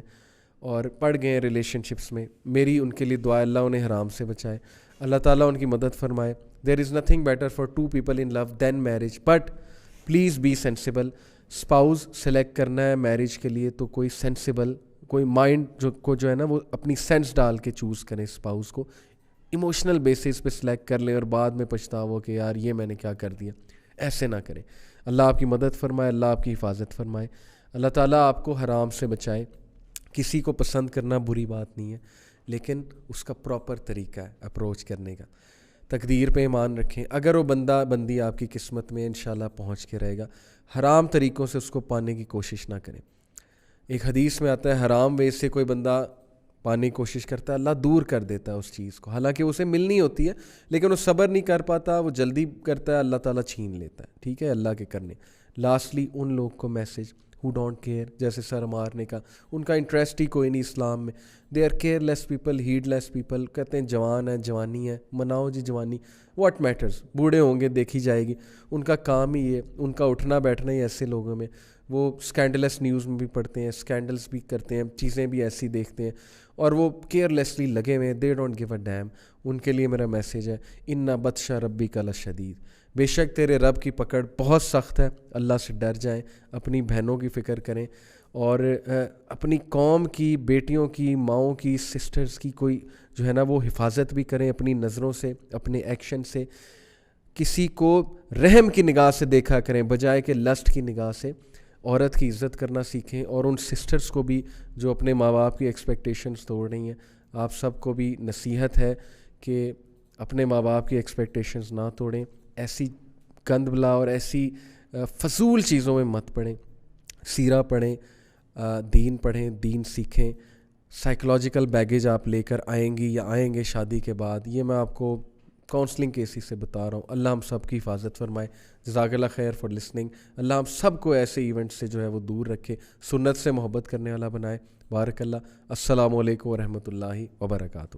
اور پڑ گئے ہیں ریلیشن شپس میں, میری ان کے لیے دعا, اللہ انہیں حرام سے بچائے, اللہ تعالیٰ ان کی مدد فرمائے. There is nothing better for 2 people in love than marriage, but please be sensible. Spouse select کرنا ہے میرج کے لیے تو کوئی سینسیبل, کوئی مائنڈ جو ہے نا وہ اپنی سینس ڈال کے چوز کریں اسپاؤز کو, ایموشنل بیسس پہ سلیکٹ کر لیں اور بعد میں پچھتاوا کہ یار یہ میں نے کیا کر دیا. ایسے نہ کریں. اللہ آپ کی مدد فرمائے, اللہ آپ کی حفاظت فرمائے, اللہ تعالیٰ آپ کو حرام سے بچائے. کسی کو پسند کرنا بری بات نہیں ہے, لیکن اس کا پراپر طریقہ ہے اپروچ کرنے کا. تقدیر پہ ایمان رکھیں, اگر وہ بندہ بندی آپ کی قسمت میں انشاءاللہ پہنچ کے رہے گا, حرام طریقوں سے اس کو پانے کی کوشش نہ کریں. ایک حدیث میں آتا ہے حرام وے سے کوئی بندہ پانے کی کوشش کرتا ہے, اللہ دور کر دیتا ہے اس چیز کو, حالانکہ اسے ملنی ہوتی ہے لیکن وہ صبر نہیں کر پاتا, وہ جلدی کرتا ہے, اللہ تعالیٰ چھین لیتا ہے. ٹھیک ہے, اللہ کے کرنے. لاسٹلی ان لوگ کو میسج who don't care, جیسے سر عمار نے کہا, ان کا انٹرسٹ ہی کوئی نہیں اسلام میں. They are careless people, headless people. کہتے ہیں جوان ہے, جوانی ہے, مناؤ جی جوانی, واٹ میٹرز, بوڑھے ہوں گے دیکھی جائے گی. ان کا کام ہی یہ, ان کا اٹھنا بیٹھنا ہی ایسے لوگوں میں. وہ اسکینڈلس نیوز میں بھی پڑھتے ہیں, اسکینڈلس بھی کرتے ہیں, چیزیں بھی ایسی دیکھتے ہیں, اور وہ کیئر لیسلی لگے ہوئے ہیں. They don't give a damn. ان کے لیے میرا میسیج ہے, ان بطش ربک لشدید, بے شک تیرے رب کی پکڑ بہت سخت ہے. اللہ سے ڈر جائیں, اپنی بہنوں کی فکر کریں, اور اپنی قوم کی, بیٹیوں کی, ماؤں کی, سسٹرز کی کوئی جو ہے نا وہ حفاظت بھی کریں اپنی نظروں سے, اپنے ایکشن سے. کسی کو رحم کی نگاہ سے دیکھا کریں بجائے کہ لسٹ کی نگاہ سے. عورت کی عزت کرنا سیکھیں, اور ان سسٹرز کو بھی جو اپنے ماں باپ کی ایکسپیکٹیشنز توڑ رہی ہیں, آپ سب کو بھی نصیحت ہے کہ اپنے ماں باپ کی ایکسپیکٹیشنز نہ توڑیں. ایسی گند بلا اور ایسی فضول چیزوں میں مت پڑیں. سیرہ پڑھیں, دین پڑھیں, دین سیکھیں. سائیکلوجیکل بیگیج آپ لے کر آئیں گی یا آئیں گے شادی کے بعد, یہ میں آپ کو کاؤنسلنگ کیسز سے بتا رہا ہوں. اللہ ہم سب کی حفاظت فرمائے. جزاک اللہ خیر فار لسننگ. اللہ ہم سب کو ایسے ایونٹ سے جو ہے وہ دور رکھے, سنت سے محبت کرنے والا بنائے. بارک اللہ. السلام علیکم ورحمۃ اللہ وبرکاتہ.